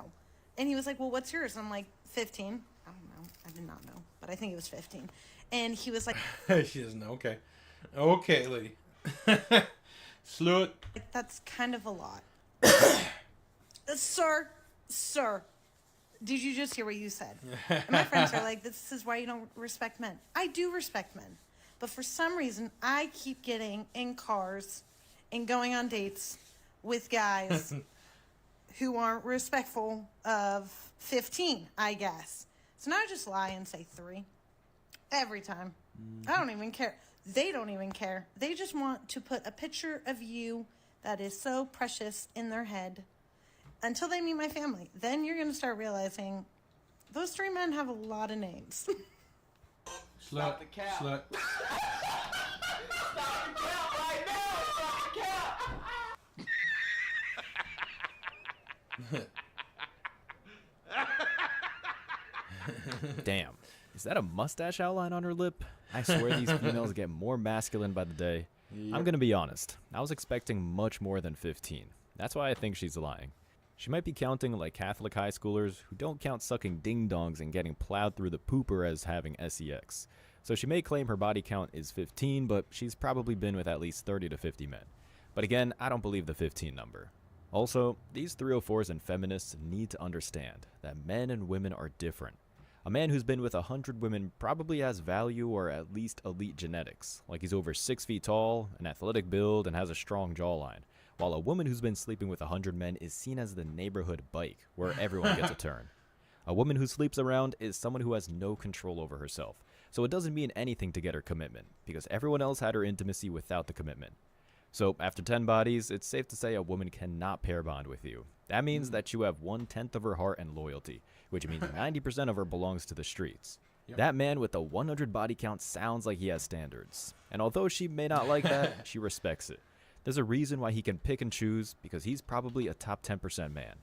And he was like, well, what's yours? I'm like, 15. I don't know. I did not know, but I think it was 15. And he was like... She doesn't know. Okay. Okay, lady. Slew it. Like, that's kind of a lot. Sir, did you just hear what you said? And my friends are like, this is why you don't respect men. I do respect men. But for some reason, I keep getting in cars and going on dates with guys who aren't respectful of 15, I guess. So now I just lie and say 3. Every time. I don't even care. They don't even care. They just want to put a picture of you that is so precious in their head until they meet my family. Then you're going to start realizing those 3 men have a lot of names. Slut. Damn. Is that a mustache outline on her lip? I swear these females get more masculine by the day. I'm gonna be honest. I was expecting much more than 15. That's why I think she's lying. She might be counting like Catholic high schoolers who don't count sucking ding-dongs and getting plowed through the pooper as having sex. So she may claim her body count is 15, but she's probably been with at least 30 to 50 men. But again, I don't believe the 15 number. Also, these 304s and feminists need to understand that men and women are different. A man who's been with 100 women probably has value or at least elite genetics, like he's over 6 feet tall, an athletic build, and has a strong jawline, while a woman who's been sleeping with 100 men is seen as the neighborhood bike, where everyone gets a turn. A woman who sleeps around is someone who has no control over herself, so it doesn't mean anything to get her commitment, because everyone else had her intimacy without the commitment. So after 10 bodies, it's safe to say a woman cannot pair bond with you. That means that you have 1/10 of her heart and loyalty, which means 90% of her belongs to the streets. Yep. That man with the 100 body count sounds like he has standards. And although she may not like that, she respects it. There's a reason why he can pick and choose, because he's probably a top 10% man.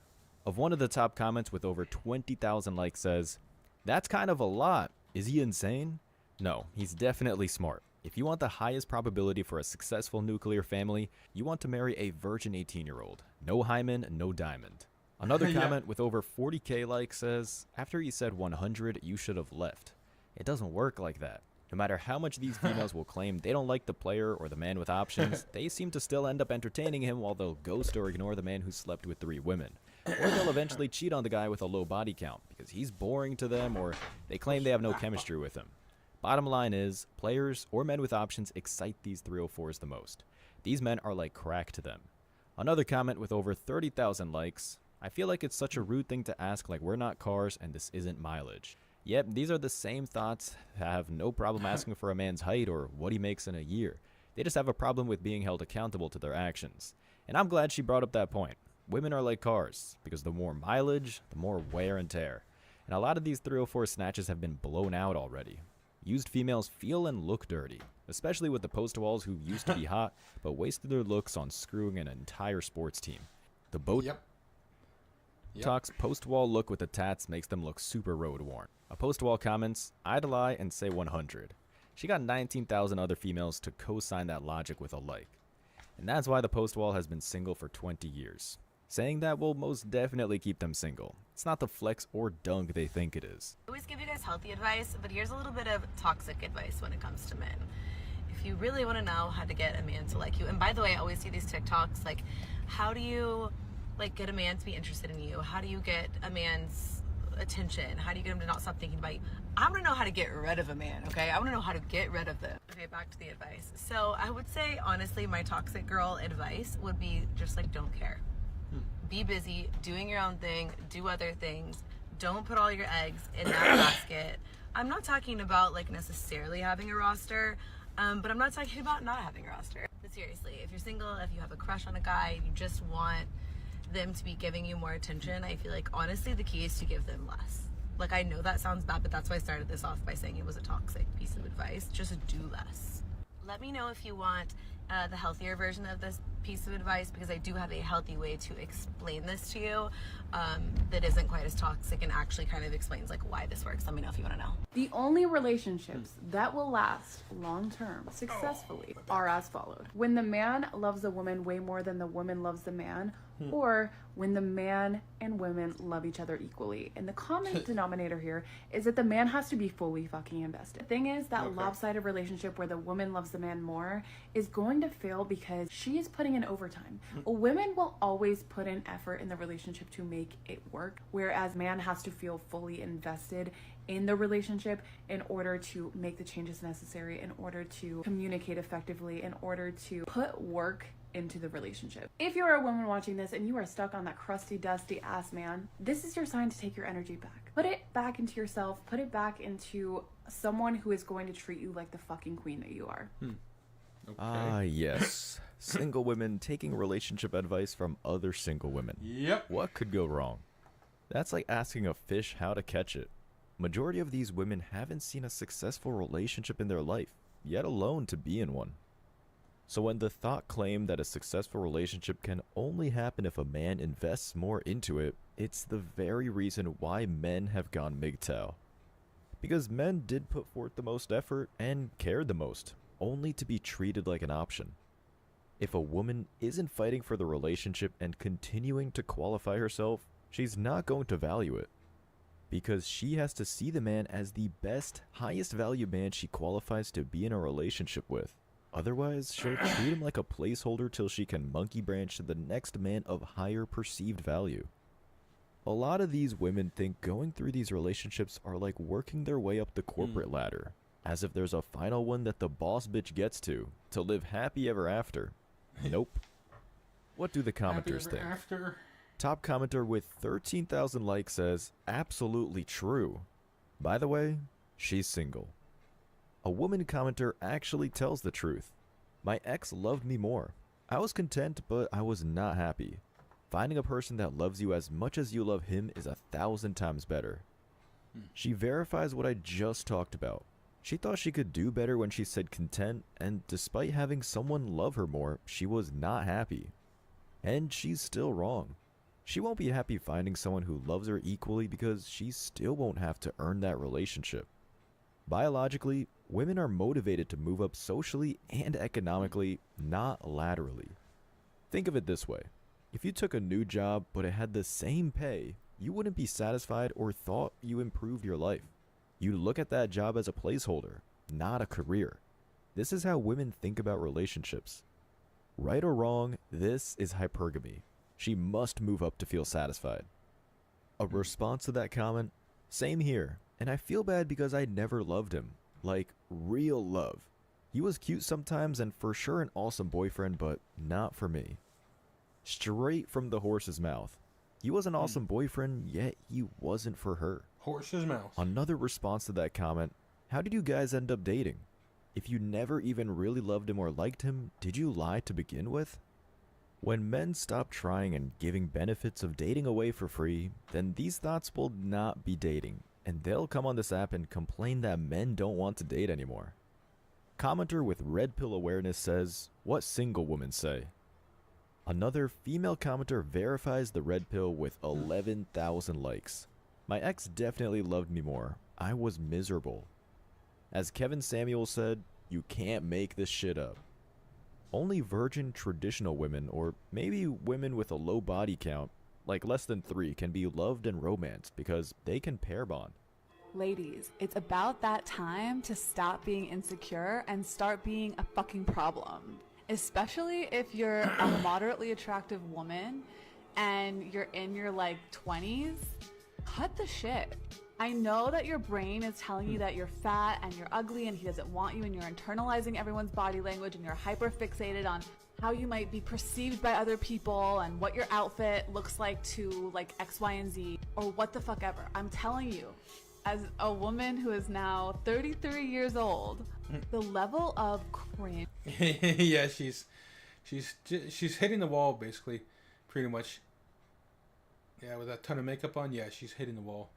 Of one of the top comments with over 20,000 likes says, "That's kind of a lot. Is he insane?" No, he's definitely smart. If you want the highest probability for a successful nuclear family, you want to marry a virgin 18-year-old. No hymen, no diamond. Another Yeah. comment with over 40k likes says, "After he said 100, you should have left." It doesn't work like that. No matter how much these females will claim they don't like the player or the man with options, they seem to still end up entertaining him while they'll ghost or ignore the man who slept with 3 women. Or they'll eventually cheat on the guy with a low body count because he's boring to them, or they claim they have no chemistry with him. Bottom line is, players or men with options excite these 304s the most. These men are like crack to them. Another comment with over 30,000 likes, "I feel like it's such a rude thing to ask, like we're not cars and this isn't mileage." Yep, these are the same thoughts that have no problem asking for a man's height or what he makes in a year. They just have a problem with being held accountable to their actions. And I'm glad she brought up that point. Women are like cars, because the more mileage, the more wear and tear. And a lot of these 304 snatches have been blown out already. Used females feel and look dirty, especially with the post walls who used to be hot, but wasted their looks on screwing an entire sports team. The Botox post-wall look with the tats makes them look super road-worn. A post-wall comments, "I'd lie and say 100. She got 19,000 other females to co-sign that logic with a like. And that's why the post-wall has been single for 20 years. Saying that will most definitely keep them single. It's not the flex or dunk they think it is. I always give you guys healthy advice, but here's a little bit of toxic advice when it comes to men. If you really want to know how to get a man to like you, and by the way, I always see these TikToks, like, how do you like get a man to be interested in you? How do you get a man's attention? How do you get him to not stop thinking about you? I want to know how to get rid of a man, okay? I want to know how to get rid of them. Okay, back to the advice. So I would say, honestly, my toxic girl advice would be just like, don't care. Be busy doing your own thing, do other things. Don't put all your eggs in that basket. I'm not talking about like necessarily having a roster, but I'm not talking about not having a roster. But seriously, if you're single, if you have a crush on a guy, you just want them to be giving you more attention, I feel like honestly the key is to give them less. Like, I know that sounds bad, but that's why I started this off by saying it was a toxic piece of advice. Just do less. Let me know if you want the healthier version of this piece of advice, because I do have a healthy way to explain this to you that isn't quite as toxic and actually kind of explains like why this works. Let me know if you want to know. The only relationships that will last long term successfully are as followed. When the man loves the woman way more than the woman loves the man, or when the man and women love each other equally. And the common denominator here is that the man has to be fully fucking invested. The thing is, that lopsided relationship where the woman loves the man more is going to fail because she is putting in overtime. Women will always put in effort in the relationship to make it work, whereas man has to feel fully invested in the relationship in order to make the changes necessary, in order to communicate effectively, in order to put work into the relationship. If you're a woman watching this and you are stuck on that crusty, dusty ass man, this is your sign to take your energy back. Put it back into yourself, put it back into someone who is going to treat you like the fucking queen that you are. Ah, yes. Single women taking relationship advice from other single women. Yep. What could go wrong? That's like asking a fish how to catch it. Majority of these women haven't seen a successful relationship in their life, yet alone to be in one. So when the thought claimed that a successful relationship can only happen if a man invests more into it, it's the very reason why men have gone MGTOW. Because men did put forth the most effort and cared the most, only to be treated like an option. If a woman isn't fighting for the relationship and continuing to qualify herself, she's not going to value it. Because she has to see the man as the best, highest value man she qualifies to be in a relationship with. Otherwise, she'll treat him like a placeholder till she can monkey branch to the next man of higher perceived value. A lot of these women think going through these relationships are like working their way up the corporate ladder, as if there's a final one that the boss bitch gets to live happy ever after. Nope. What do the commenters think? After. Top commenter with 13,000 likes says, absolutely true. By the way, she's single. A woman commenter actually tells the truth. My ex loved me more. I was content, but I was not happy. Finding a person that loves you as much as you love him is 1,000 times better. She verifies what I just talked about. She thought she could do better when she said content, and despite having someone love her more, she was not happy. And she's still wrong. She won't be happy finding someone who loves her equally because she still won't have to earn that relationship. Biologically, women are motivated to move up socially and economically, not laterally. Think of it this way. If you took a new job but it had the same pay, you wouldn't be satisfied or thought you improved your life. You look at that job as a placeholder, not a career. This is how women think about relationships. Right or wrong, this is hypergamy. She must move up to feel satisfied. A response to that comment? Same here, and I feel bad because I never loved him. Like, real love. He was cute sometimes and for sure an awesome boyfriend, but not for me. Straight from the horse's mouth. He was an awesome boyfriend, yet he wasn't for her. Horse's mouth. Another response to that comment, how did you guys end up dating? If you never even really loved him or liked him, did you lie to begin with? When men stop trying and giving benefits of dating away for free, then these thoughts will not be dating, and they'll come on this app and complain that men don't want to date anymore. Commenter with red pill awareness says, what single women say? Another female commenter verifies the red pill with 11,000 likes. My ex definitely loved me more. I was miserable. As Kevin Samuel said, you can't make this shit up. Only virgin traditional women, or maybe women with a low body count, like less than 3, can be loved and romanced because they can pair bond. Ladies, it's about that time to stop being insecure and start being a fucking problem. Especially if you're a moderately attractive woman and you're in your like 20s, cut the shit. I know that your brain is telling you that you're fat and you're ugly and he doesn't want you, and you're internalizing everyone's body language and you're hyper fixated on how you might be perceived by other people and what your outfit looks like to like X, Y, and Z, or what the fuck ever. I'm telling you, as a woman who is now 33 years old, the level of cringe. Yeah, she's hitting the wall basically, pretty much. Yeah, with that ton of makeup on, yeah, she's hitting the wall.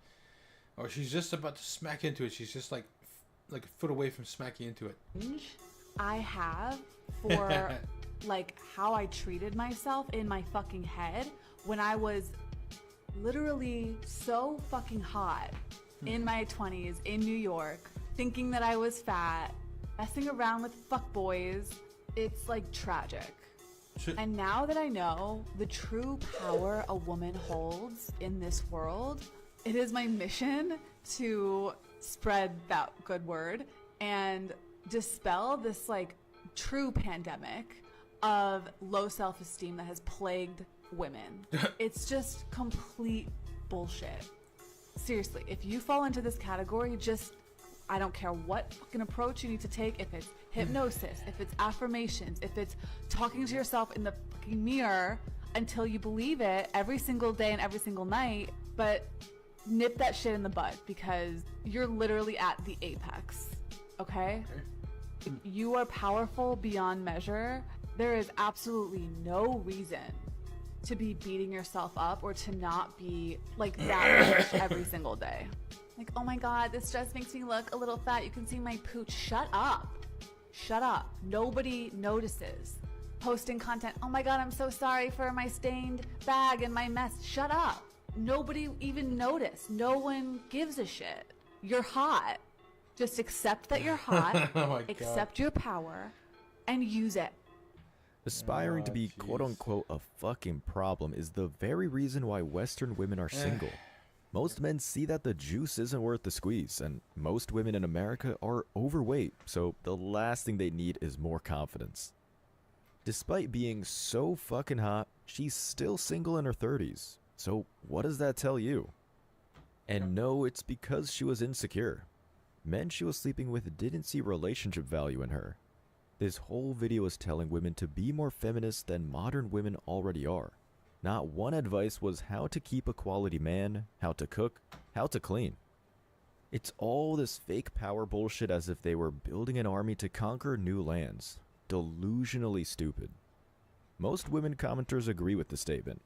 Or she's just about to smack into it. She's just like a foot away from smacking into it. I have for like how I treated myself in my fucking head when I was literally so fucking hot in my 20s in New York, thinking that I was fat, messing around with fuckboys. It's like tragic. And now that I know the true power a woman holds in this world, it is my mission to spread that good word and dispel this like true pandemic of low self-esteem that has plagued women. It's just complete bullshit. Seriously, if you fall into this category, I don't care what fucking approach you need to take, if it's hypnosis, if it's affirmations, if it's talking to yourself in the fucking mirror until you believe it every single day and every single night, but nip that shit in the bud because you're literally at the apex, okay? You are powerful beyond measure. There is absolutely no reason to be beating yourself up or to not be like that bitch every single day. Like, oh my god, this dress makes me look a little fat. You can see my pooch. Shut up. Shut up. Nobody notices. Posting content, oh my god, I'm so sorry for my stained bag and my mess. Shut up. Nobody even noticed. No one gives a shit. You're hot. Just accept that you're hot, Oh my God. accept your power, and use it. Aspiring to be quote-unquote a fucking problem is the very reason why Western women are single. Most men see that the juice isn't worth the squeeze, and most women in America are overweight, so the last thing they need is more confidence. Despite being so fucking hot, she's still single in her 30s. So what does that tell you? And no, it's because she was insecure. Men she was sleeping with didn't see relationship value in her. This whole video is telling women to be more feminist than modern women already are. Not one advice was how to keep a quality man, how to cook, how to clean. It's all this fake power bullshit as if they were building an army to conquer new lands. Delusionally stupid. Most women commenters agree with the statement.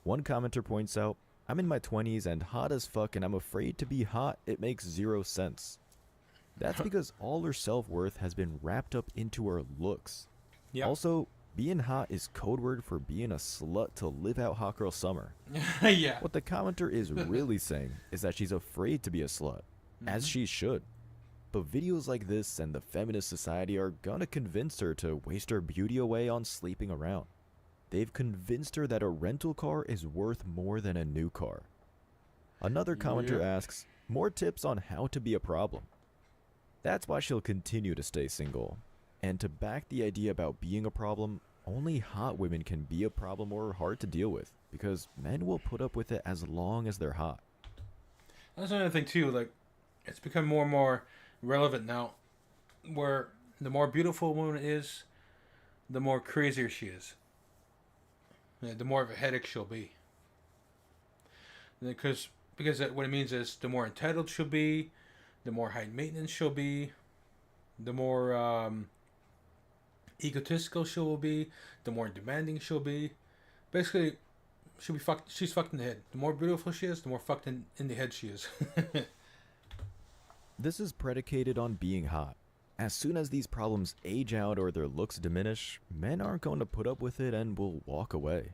One commenter points out, I'm in my 20s and hot as fuck and I'm afraid to be hot, it makes zero sense. That's because all her self-worth has been wrapped up into her looks. Yep. Also, being hot is code word for being a slut to live out hot girl summer. Yeah. What the commenter is really saying is that she's afraid to be a slut, as she should. But videos like this and the feminist society are gonna convince her to waste her beauty away on sleeping around. They've convinced her that a rental car is worth more than a new car. Another commenter asks, more tips on how to be a problem. That's why she'll continue to stay single. And to back the idea about being a problem, only hot women can be a problem or hard to deal with, because men will put up with it as long as they're hot. That's another thing too, like, it's become more and more relevant now, where the more beautiful a woman is, the more crazier she is. Yeah, the more of a headache she'll be. Because what it means is the more entitled she'll be, the more high maintenance she'll be, the more egotistical she'll be, the more demanding she'll be. Basically, she's fucked in the head. The more beautiful she is, the more fucked in the head she is. This is predicated on being hot. As soon as these problems age out or their looks diminish, men aren't going to put up with it and will walk away.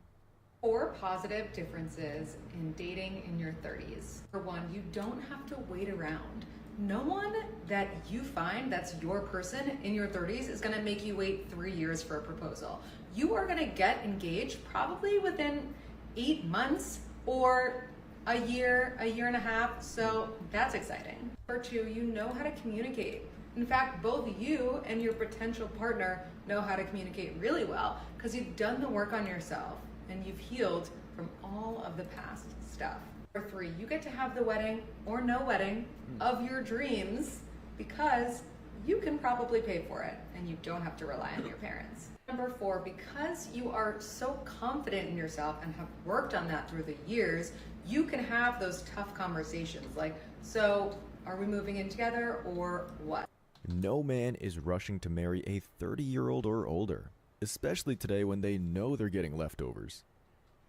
4 positive differences in dating in your 30s. For one, you don't have to wait around. No one that you find that's your person in your 30s is gonna make you wait 3 years for a proposal. You are gonna get engaged probably within 8 months or a year and a half, so that's exciting. Number 2, you know how to communicate. In fact, both you and your potential partner know how to communicate really well because you've done the work on yourself and you've healed from all of the past stuff. Number 3, you get to have the wedding or no wedding of your dreams because you can probably pay for it and you don't have to rely on your parents. Number 4, because you are so confident in yourself and have worked on that through the years, you can have those tough conversations like, so are we moving in together or what? No man is rushing to marry a 30-year-old or older, especially today when they know they're getting leftovers.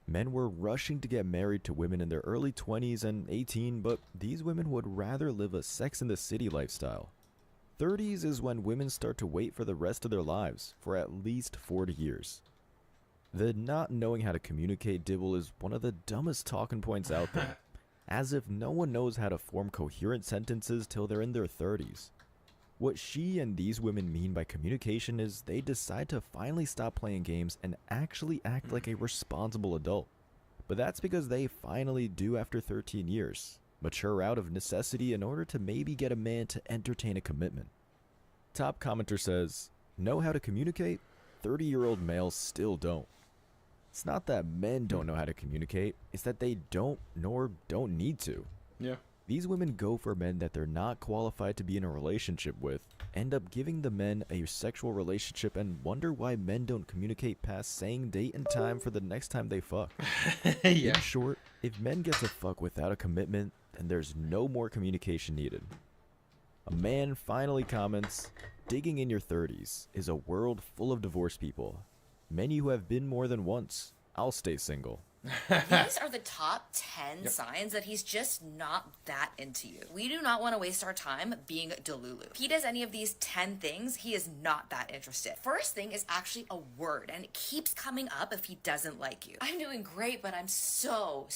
Men were rushing to get married to women in their early 20s and 18, but these women would rather live a Sex and the City lifestyle. 30s is when women start to wait for the rest of their lives, for at least 40 years. The not knowing how to communicate dibble is one of the dumbest talking points out there, as if no one knows how to form coherent sentences till they're in their 30s. What she and these women mean by communication is they decide to finally stop playing games and actually act like a responsible adult. But that's because they finally do after 13 years, mature out of necessity in order to maybe get a man to entertain a commitment. Top commenter says, know how to communicate? 30-year-old males still don't. It's not that men don't know how to communicate, it's that they don't nor don't need to. Yeah. These women go for men that they're not qualified to be in a relationship with, end up giving the men a sexual relationship and wonder why men don't communicate past saying date and time for the next time they fuck. Yeah. In short, if men get to fuck without a commitment, then there's no more communication needed. A man finally comments, digging in your 30s is a world full of divorced people. Many who have been more than once. I'll stay single. These are the top 10 signs that he's just not that into you. We do not want to waste our time being delulu. If he does any of these 10 things, he is not that interested. First thing is actually a word, and it keeps coming up if he doesn't like you. I'm doing great, but I'm so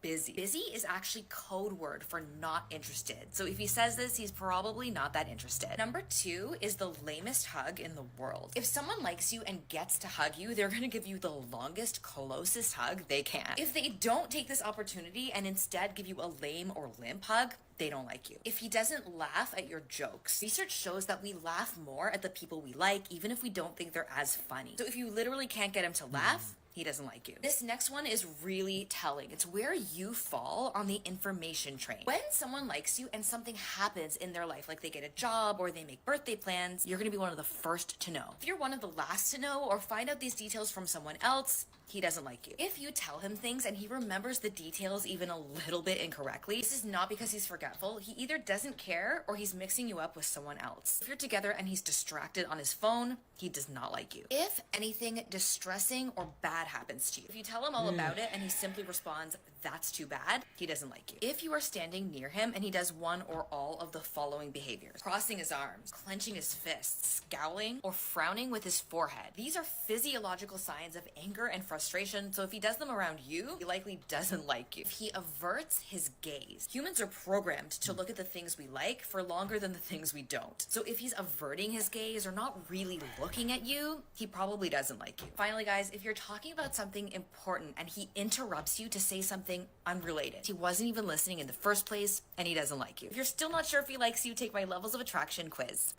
busy. Busy is actually code word for not interested. So if he says this, he's probably not that interested. Number 2 is the lamest hug in the world. If someone likes you and gets to hug you, they're gonna give you the longest, closest hug they can. If they don't take this opportunity and instead give you a lame or limp hug, they don't like you. If he doesn't laugh at your jokes, research shows that we laugh more at the people we like, even if we don't think they're as funny. So if you literally can't get him to laugh, he doesn't like you. This next one is really telling. It's where you fall on the information train. When someone likes you and something happens in their life, like they get a job or they make birthday plans, you're gonna be one of the first to know. If you're one of the last to know or find out these details from someone else, he doesn't like you. If you tell him things and he remembers the details even a little bit incorrectly, this is not because he's forgetful. He either doesn't care or he's mixing you up with someone else. If you're together and he's distracted on his phone, he does not like you. If anything distressing or bad happens to you, if you tell him all about it and he simply responds, "That's too bad," he doesn't like you. If you are standing near him and he does one or all of the following behaviors: crossing his arms, clenching his fists, scowling, or frowning with his forehead, these are physiological signs of anger and frustration, so if he does them around you, he likely doesn't like you. If he averts his gaze, humans are programmed to look at the things we like for longer than the things we don't. So if he's averting his gaze or not really looking at you, he probably doesn't like you. Finally, guys, if you're talking about something important and he interrupts you to say something unrelated, he wasn't even listening in the first place and he doesn't like you. If you're still not sure if he likes you, take my levels of attraction quiz.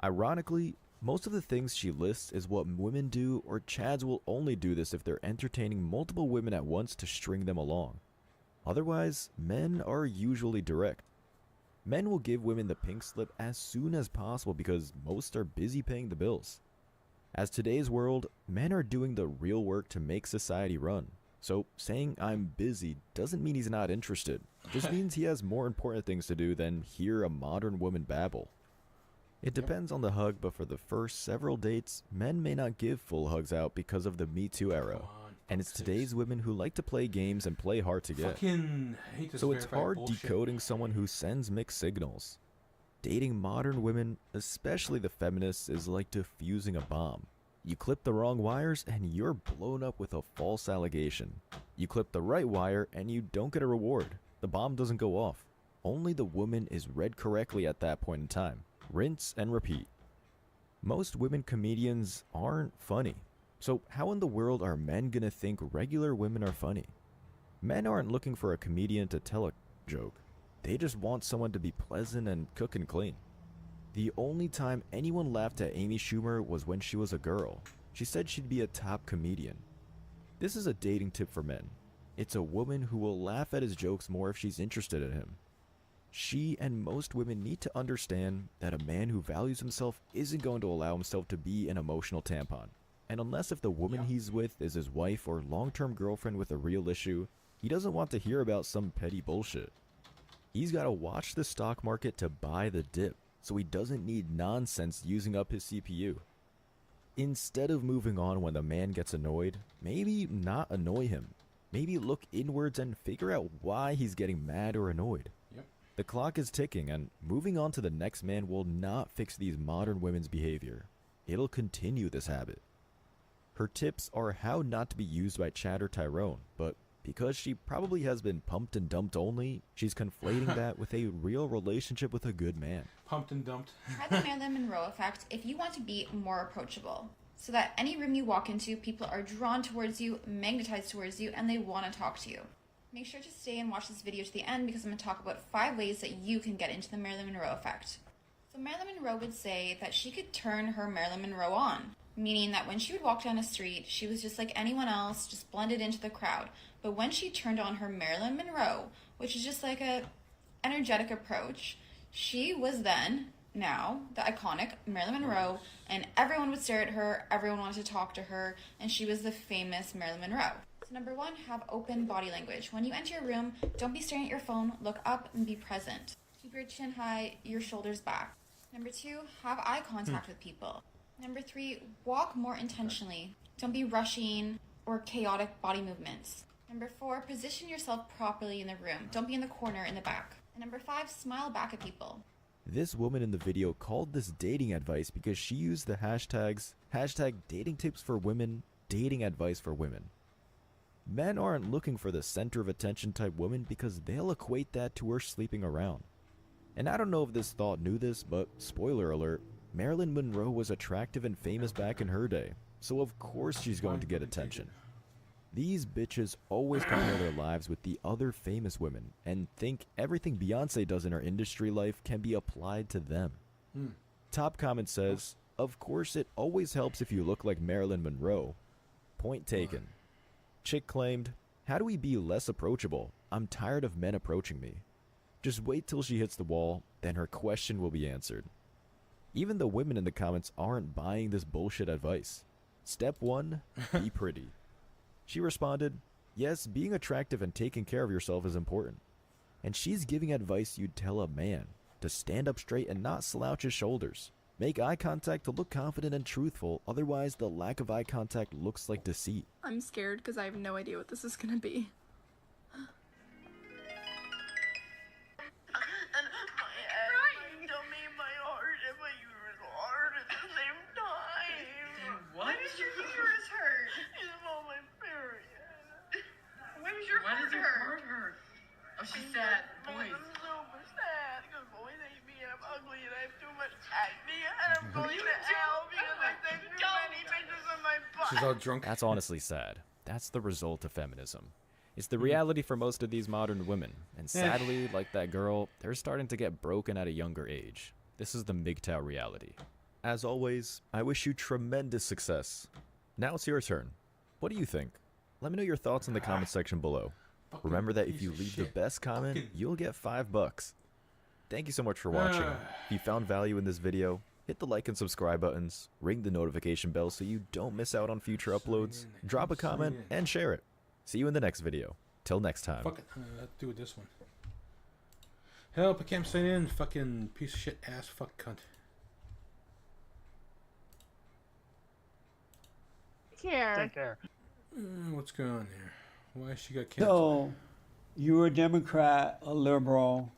Ironically, most of the things she lists is what women do, or Chads will only do this if they're entertaining multiple women at once to string them along. Otherwise, men are usually direct. Men will give women the pink slip as soon as possible because most are busy paying the bills. As today's world, men are doing the real work to make society run. So saying "I'm busy" doesn't mean he's not interested. It just means he has more important things to do than hear a modern woman babble. It depends on the hug, but for the first several dates, men may not give full hugs out because of the Me Too era. And it's today's women who like to play games and play hard to get. Fucking hate this So it's verified hard bullshit. decoding someone who sends mixed signals. Dating modern women, especially the feminists, is like defusing a bomb. You clip the wrong wires and you're blown up with a false allegation. You clip the right wire and you don't get a reward. The bomb doesn't go off. Only the woman is read correctly at that point in time. Rinse and repeat. Most women comedians aren't funny. So how in the world are men gonna think regular women are funny? Men aren't looking for a comedian to tell a joke. They just want someone to be pleasant and cook and clean. The only time anyone laughed at Amy Schumer was when she was a girl. She said she'd be a top comedian. This is a dating tip for men. It's a woman who will laugh at his jokes more if she's interested in him. She and most women need to understand that a man who values himself isn't going to allow himself to be an emotional tampon. And unless if the woman he's with is his wife or long-term girlfriend with a real issue, he doesn't want to hear about some petty bullshit. He's got to watch the stock market to buy the dip, so he doesn't need nonsense using up his CPU. Instead of moving on when the man gets annoyed, maybe not annoy him. Maybe look inwards and figure out why he's getting mad or annoyed. The clock is ticking, and moving on to the next man will not fix these modern women's behavior. It'll continue this habit. Her tips are how not to be used by Chad or Tyrone, but because she probably has been pumped and dumped only, she's conflating that with a real relationship with a good man. Pumped and dumped. Try the Marilyn Monroe effect if you want to be more approachable, so that any room you walk into, people are drawn towards you, magnetized towards you, and they want to talk to you. Make sure to stay and watch this video to the end because I'm going to talk about 5 ways that you can get into the Marilyn Monroe effect. So Marilyn Monroe would say that she could turn her Marilyn Monroe on, meaning that when she would walk down a street, she was just like anyone else, just blended into the crowd. But when she turned on her Marilyn Monroe, which is just like a energetic approach, she was now the iconic Marilyn Monroe, and everyone would stare at her, everyone wanted to talk to her, and she was the famous Marilyn Monroe. So number 1, have open body language. When you enter a room, don't be staring at your phone, look up and be present. Keep your chin high, your shoulders back. Number 2, have eye contact with people. Number 3, walk more intentionally. Don't be rushing or chaotic body movements. Number 4, position yourself properly in the room. Don't be in the corner in the back. And number 5, smile back at people. This woman in the video called this dating advice because she used the hashtags #dating tips for women, dating advice for women. Men aren't looking for the center of attention type woman because they'll equate that to her sleeping around. And I don't know if this thought knew this, but spoiler alert, Marilyn Monroe was attractive and famous back in her day, so of course she's going to get attention. These bitches always compare their lives with the other famous women and think everything Beyonce does in her industry life can be applied to them. Top comment says, of course it always helps if you look like Marilyn Monroe. Point taken. Chick claimed, how do we be less approachable? I'm tired of men approaching me. Just wait till she hits the wall, then her question will be answered. Even the women in the comments aren't buying this bullshit advice. Step 1, be pretty. She responded, yes, being attractive and taking care of yourself is important. And she's giving advice you'd tell a man, to stand up straight and not slouch his shoulders. Make eye contact to look confident and truthful, otherwise the lack of eye contact looks like deceit. I'm scared because I have no idea what this is gonna be. Why does your uterus hurt? It's all my period. When does your heart hurt? Oh, she's sad. Boys. I'm super sad because boys hate me and I'm ugly and I have too much acne and I'm going to hell because I take too many pictures of my butt. She's all drunk. That's honestly sad. That's the result of feminism. It's the reality for most of these modern women, and sadly, like that girl, they're starting to get broken at a younger age. This is the MGTOW reality. As always, I wish you tremendous success. Now it's your turn. What do you think? Let me know your thoughts in the comment section below. Remember that if you leave the best comment, you'll get $5. Thank you so much for watching. If you found value in this video, hit the like and subscribe buttons, ring the notification bell so you don't miss out on future uploads, drop a comment, and share it. See you in the next video. Till next time. Fuck it. Let's do with this one. Help, I can't sign in. Fucking piece of shit ass fuck cunt. Take care. What's going on here? Why she got canceled? So, you were a Democrat, a liberal.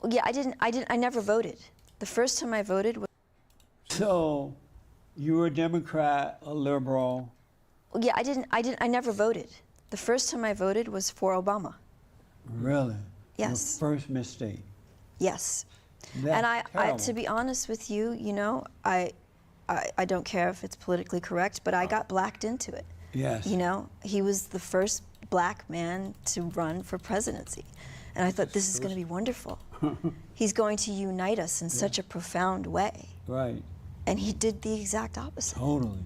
Yeah, I never voted. The first time I voted was... So, you were a Democrat, a liberal. Yeah, I never voted. The first time I voted was for Obama. Really? Yes. Your first mistake. Yes. That's And I, terrible. to be honest with you, you know, I don't care if it's politically correct, but I got blacked into it. Yes. You know, he was the first black man to run for presidency. And I thought, this is going to be wonderful. He's going to unite us in such a profound way. Right. And he did the exact opposite. Totally.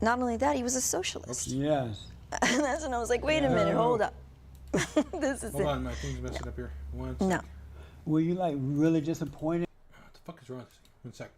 Not only that, he was a socialist. Yes. And that's when I was like, wait a minute, hold up. This is Hold it. on, my thing's messing up here. One No. sec. Were you like really disappointed? What the fuck is wrong with this? 1 sec.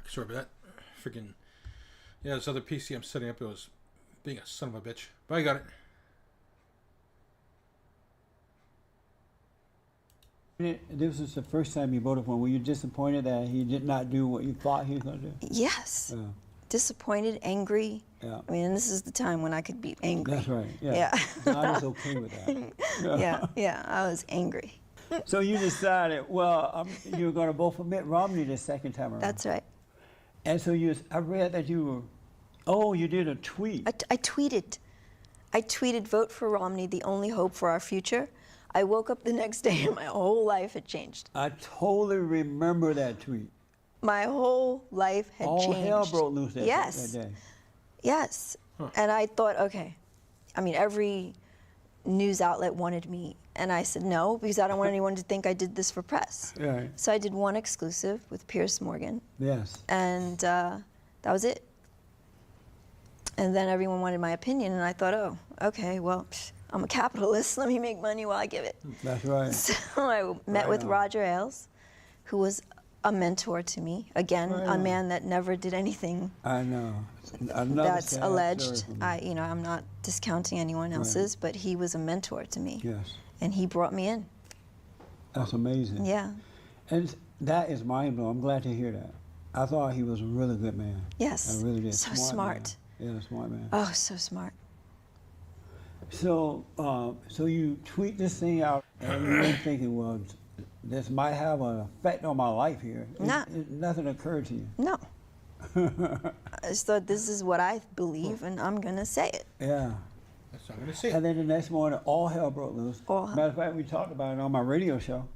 Sorry about that. Freaking. Yeah, this other PC I'm setting up, it was being a son of a bitch. But I got it. This was the first time you voted for him. Were you disappointed that he did not do what you thought he was going to do? Yes. Yeah. Disappointed, angry. Yeah. I mean, and this is the time when I could be angry. That's right. Yeah. Yeah. God is okay with that. Yeah, I was angry. So you decided, well, you were going to vote for Mitt Romney the second time around. That's right. And so I read that you were, you did a tweet. I tweeted. I tweeted, vote for Romney, the only hope for our future. I woke up the next day and my whole life had changed. I totally remember that tweet. My whole life had changed. All hell broke loose that day. Yes. And I thought, okay. I mean, every news outlet wanted me. And I said no, because I don't want anyone to think I did this for press. Right. So I did one exclusive with Piers Morgan. Yes. And that was it. And then everyone wanted my opinion, and I thought, oh, okay, well, I'm a capitalist. Let me make money while I give it. That's right. So I met with Roger Ailes, who was a mentor to me. Again, a man that never did anything. I know. That's alleged. I'm not discounting anyone else's, but he was a mentor to me. Yes. And he brought me in. That's amazing. Yeah. And that is mind-blowing. I'm glad to hear that. I thought he was a really good man. Yes. I really did. So smart. Man. Yeah, smart man. Oh, so smart. So, so you tweet this thing out, and you're thinking, well, this might have an effect on my life here. Nothing occurred to you. No. I just thought, this is what I believe, and I'm going to say it. Yeah. That's what I'm going to say. And then the next morning, all hell broke loose. Matter of fact, we talked about it on my radio show.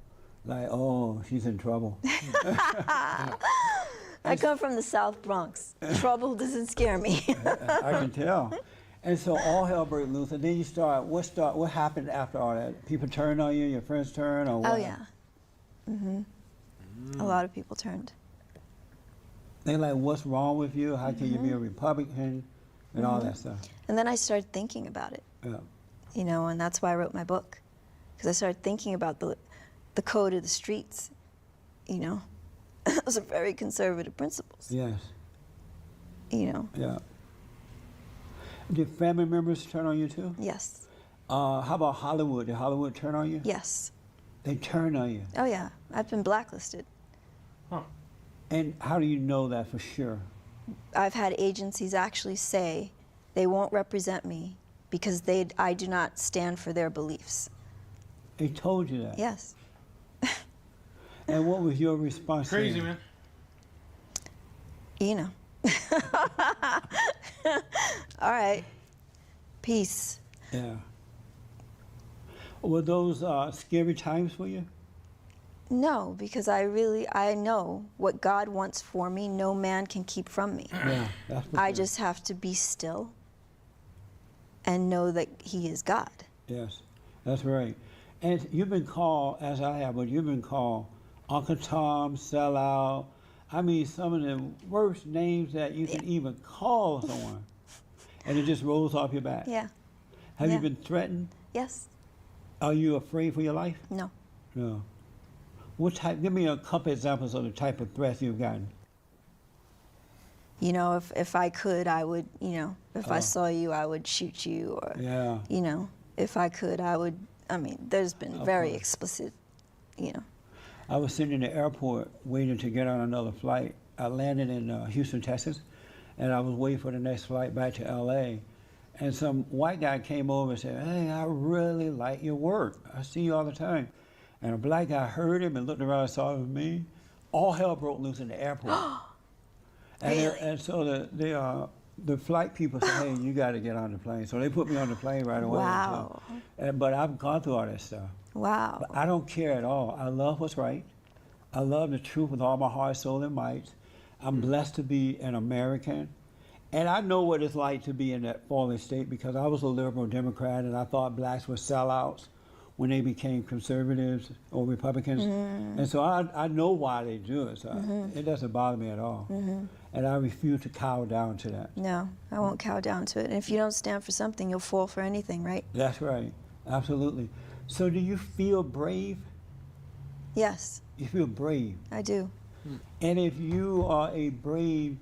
Like, oh, she's in trouble. I come from the South Bronx. Trouble doesn't scare me. I can tell. And so all hell broke loose, and then you what happened after all that? People turned on you, your friends turned, or what? Oh, yeah. A lot of people turned. They're like, what's wrong with you? How can you be a Republican? And all that stuff. And then I started thinking about it. Yeah. You know, and that's why I wrote my book. Because I started thinking about the code of the streets, you know. Those are very conservative principles. Yes. You know. Yeah. Did family members turn on you too? Yes. How about Hollywood? Did Hollywood turn on you? Yes. They turned on you? Oh, yeah. I've been blacklisted. Huh. And how do you know that for sure? I've had agencies actually say they won't represent me because I do not stand for their beliefs. They told you that? Yes. And what was your response? Crazy, man. You know. All right. Peace. Yeah. Were those scary times for you? No, because I know what God wants for me, no man can keep from me. Yeah, that's I just have to be still and know that He is God. Yes, that's right. And you've been called, as I have, but you've been called Uncle Tom, sellout. I mean, some of the worst names that you can even call someone. And it just rolls off your back. Yeah. Have you been threatened? Yes. Are you afraid for your life? No. No. What type? Give me a couple examples of the type of threats you've gotten. You know, if I could, I would, you know, if I saw you, I would shoot you. Or, you know, if I could, I would, I mean, there's been very explicit, you know. I was sitting in the airport waiting to get on another flight. I landed in Houston, Texas, and I was waiting for the next flight back to LA. And some white guy came over and said, hey, I really like your work. I see you all the time. And a black guy heard him and looked around and saw it was me. All hell broke loose in the airport. And so the flight people said, hey, you got to get on the plane. So they put me on the plane right away. Wow. But I've gone through all that stuff. Wow. But I don't care at all. I love what's right. I love the truth with all my heart, soul, and might. I'm blessed to be an American. And I know what it's like to be in that fallen state because I was a liberal Democrat and I thought blacks were sellouts when they became conservatives or Republicans. And so I know why they do it. So it doesn't bother me at all. And I refuse to cower down to that. No, I won't cower down to it. And if you don't stand for something, you'll fall for anything, right? That's right. Absolutely. So do you feel brave? Yes. You feel brave? I do. And if you are a brave,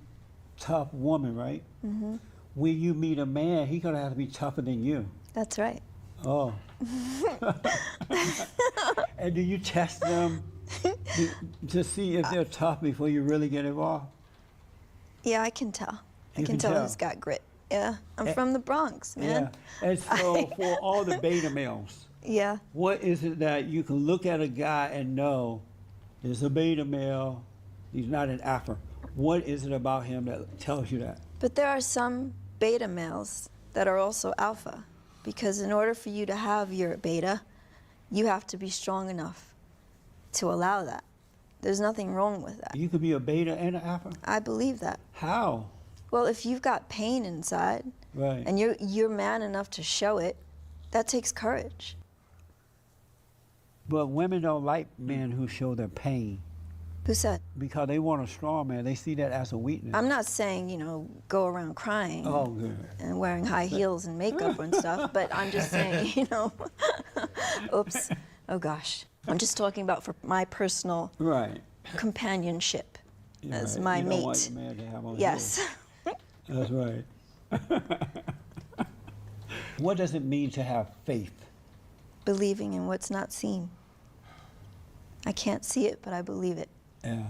tough woman, right? Hmm. When you meet a man, he's gonna have to be tougher than you. That's right. Oh. And do you test them to see if they're tough before you really get involved? Yeah, I can tell. I You can can tell tell. who's got grit. Yeah, I'm Eh, from the Bronx, man. Yeah. And so for all the beta males, Yeah. what is it that you can look at a guy and know there's a beta male, he's not an alpha? What is it about him that tells you that? But there are some beta males that are also alpha, because in order for you to have your beta, you have to be strong enough to allow that. There's nothing wrong with that. You could be a beta and an alpha? I believe that. How? Well, if you've got pain inside, Right. and you're man enough to show it, that takes courage. But women don't like men who show their pain. Who said? Because they want a strong man. They see that as a weakness. I'm not saying, go around crying Oh, good. and wearing high heels and makeup and stuff, but I'm just saying, oops, oh gosh. I'm just talking about for my personal Right. companionship as Right. my You mate. don't want your man to have on Yes. heels. That's right. What does it mean to have faith? Believing in what's not seen. I can't see it, but I believe it. Yeah.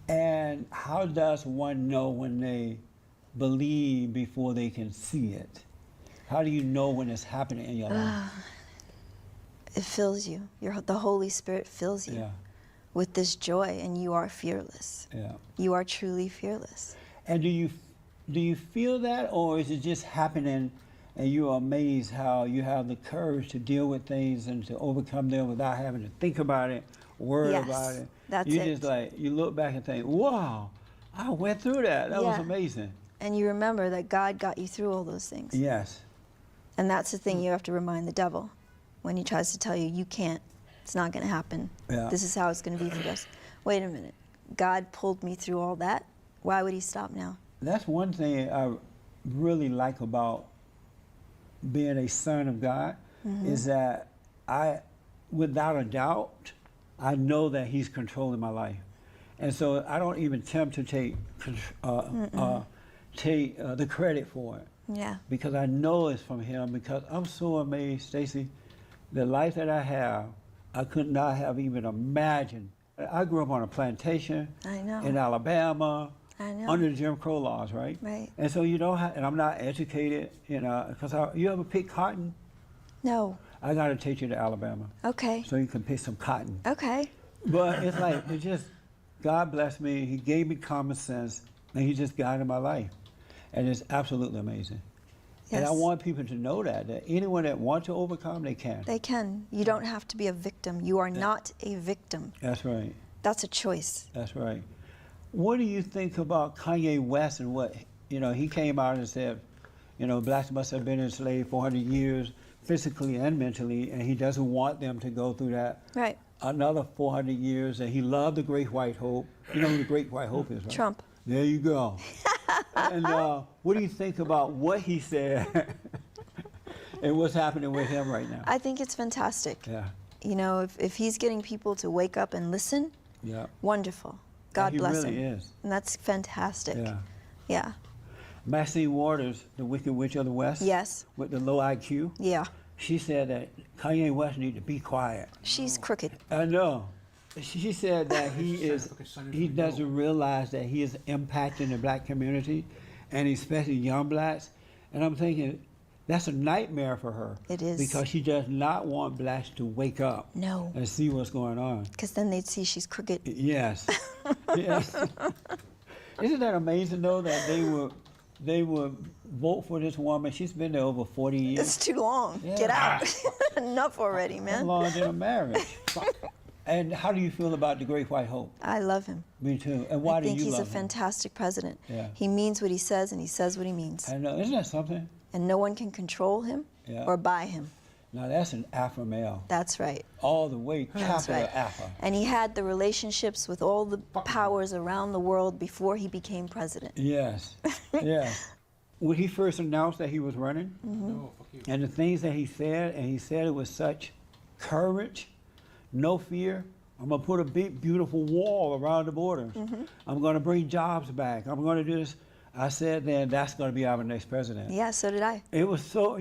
And how does one know when they believe before they can see it? How do you know when it's happening in your life? It fills you. The Holy Spirit fills you Yeah. with this joy, and you are fearless. Yeah. You are truly fearless. And do you feel that, or is it just happening and you're amazed how you have the courage to deal with things and to overcome them without having to think about it, worry Yes, about it? that's you it. just like, you look back and think, wow, I went through that. That was Yeah. amazing. And you remember that God got you through all those things. Yes. And that's the thing you have to remind the devil when he tries to tell you, you can't, it's not going to happen. Yeah. This is how it's going to be for us. Wait a minute. God pulled me through all that. Why would he stop now? That's one thing I really like about being a son of God, is that I, without a doubt, I know that he's controlling my life. And so I don't even attempt to take the credit for it. Yeah. Because I know it's from him, because I'm so amazed, Stacy, the life that I have, I could not have even imagined. I grew up on a plantation I know. in Alabama, I know. under the Jim Crow laws, right? Right. And so you don't have, and I'm not educated, because you ever pick cotton? No. I got to take you to Alabama Okay. so you can pick some cotton. Okay. But it's like, it just, God bless me, he gave me common sense, and he just guided my life. And it's absolutely amazing. And I Yes. want people to know that anyone that wants to overcome, they can. They can. You don't have to be a victim. You are not a victim. That's right. That's a choice. That's right. What do you think about Kanye West and what, he came out and said, blacks must have been enslaved 400 years, physically and mentally, and he doesn't want them to go through that. Right. Another 400 years, and he loved the Great White Hope. You know who the Great White Hope is, right? Trump. There you go. And what do you think about what he said and what's happening with him right now? I think it's fantastic. Yeah. If he's getting people to wake up and listen, Yeah. wonderful. God he bless really him. is. And that's fantastic. Yeah. Yeah. Maxine Waters, the Wicked Witch of the West. Yes. With the low IQ. Yeah. She said that Kanye West need to be quiet. She's crooked. I know. She said that he doesn't realize that he is impacting the black community, and especially young blacks. And I'm thinking, that's a nightmare for her. It is. Because she does not want blacks to wake up. No. And see what's going on. Because then they'd see she's crooked. Yes. Yes. Isn't that amazing, though, that they would vote for this woman? She's been there over 40 years. It's too long. Yeah. Get out. Enough already, How man. long in a marriage? And how do you feel about the Great White Hope? I love him. Me too. And why I do think you he's love a him? fantastic president. Yeah. He means what he says, and he says what he means. I know. Isn't that something? And no one can control him Yeah. or buy him. Now that's an alpha male. That's right. All the way, That's capital right. alpha. And he had the relationships with all the powers around the world before he became president. Yes. Yes. When he first announced that he was running, Mm-hmm. and the things that he said it with such courage, no fear, I'm going to put a big, beautiful wall around the borders. I'm going to bring jobs back. I'm going to do this. I said then that's going to be our next president. Yeah, so did I. It was so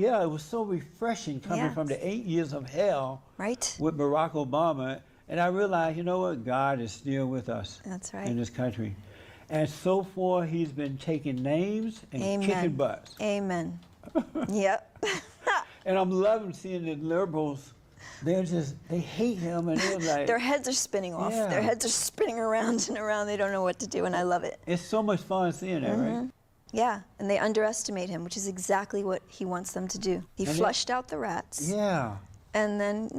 refreshing coming from the 8 years of hell with Barack Obama. And I realized, you know what? God is still with us. That's right. In this country. And so far, he's been taking names and kicking butts. Amen. Yep. And I'm loving seeing the liberals. They hate him, and they're like... Their heads are spinning off. Yeah. Their heads are spinning around and around. They don't know what to do, and I love it. It's so much fun seeing that, right? Yeah, and they underestimate him, which is exactly what he wants them to do. He flushed out the rats. Yeah. And then,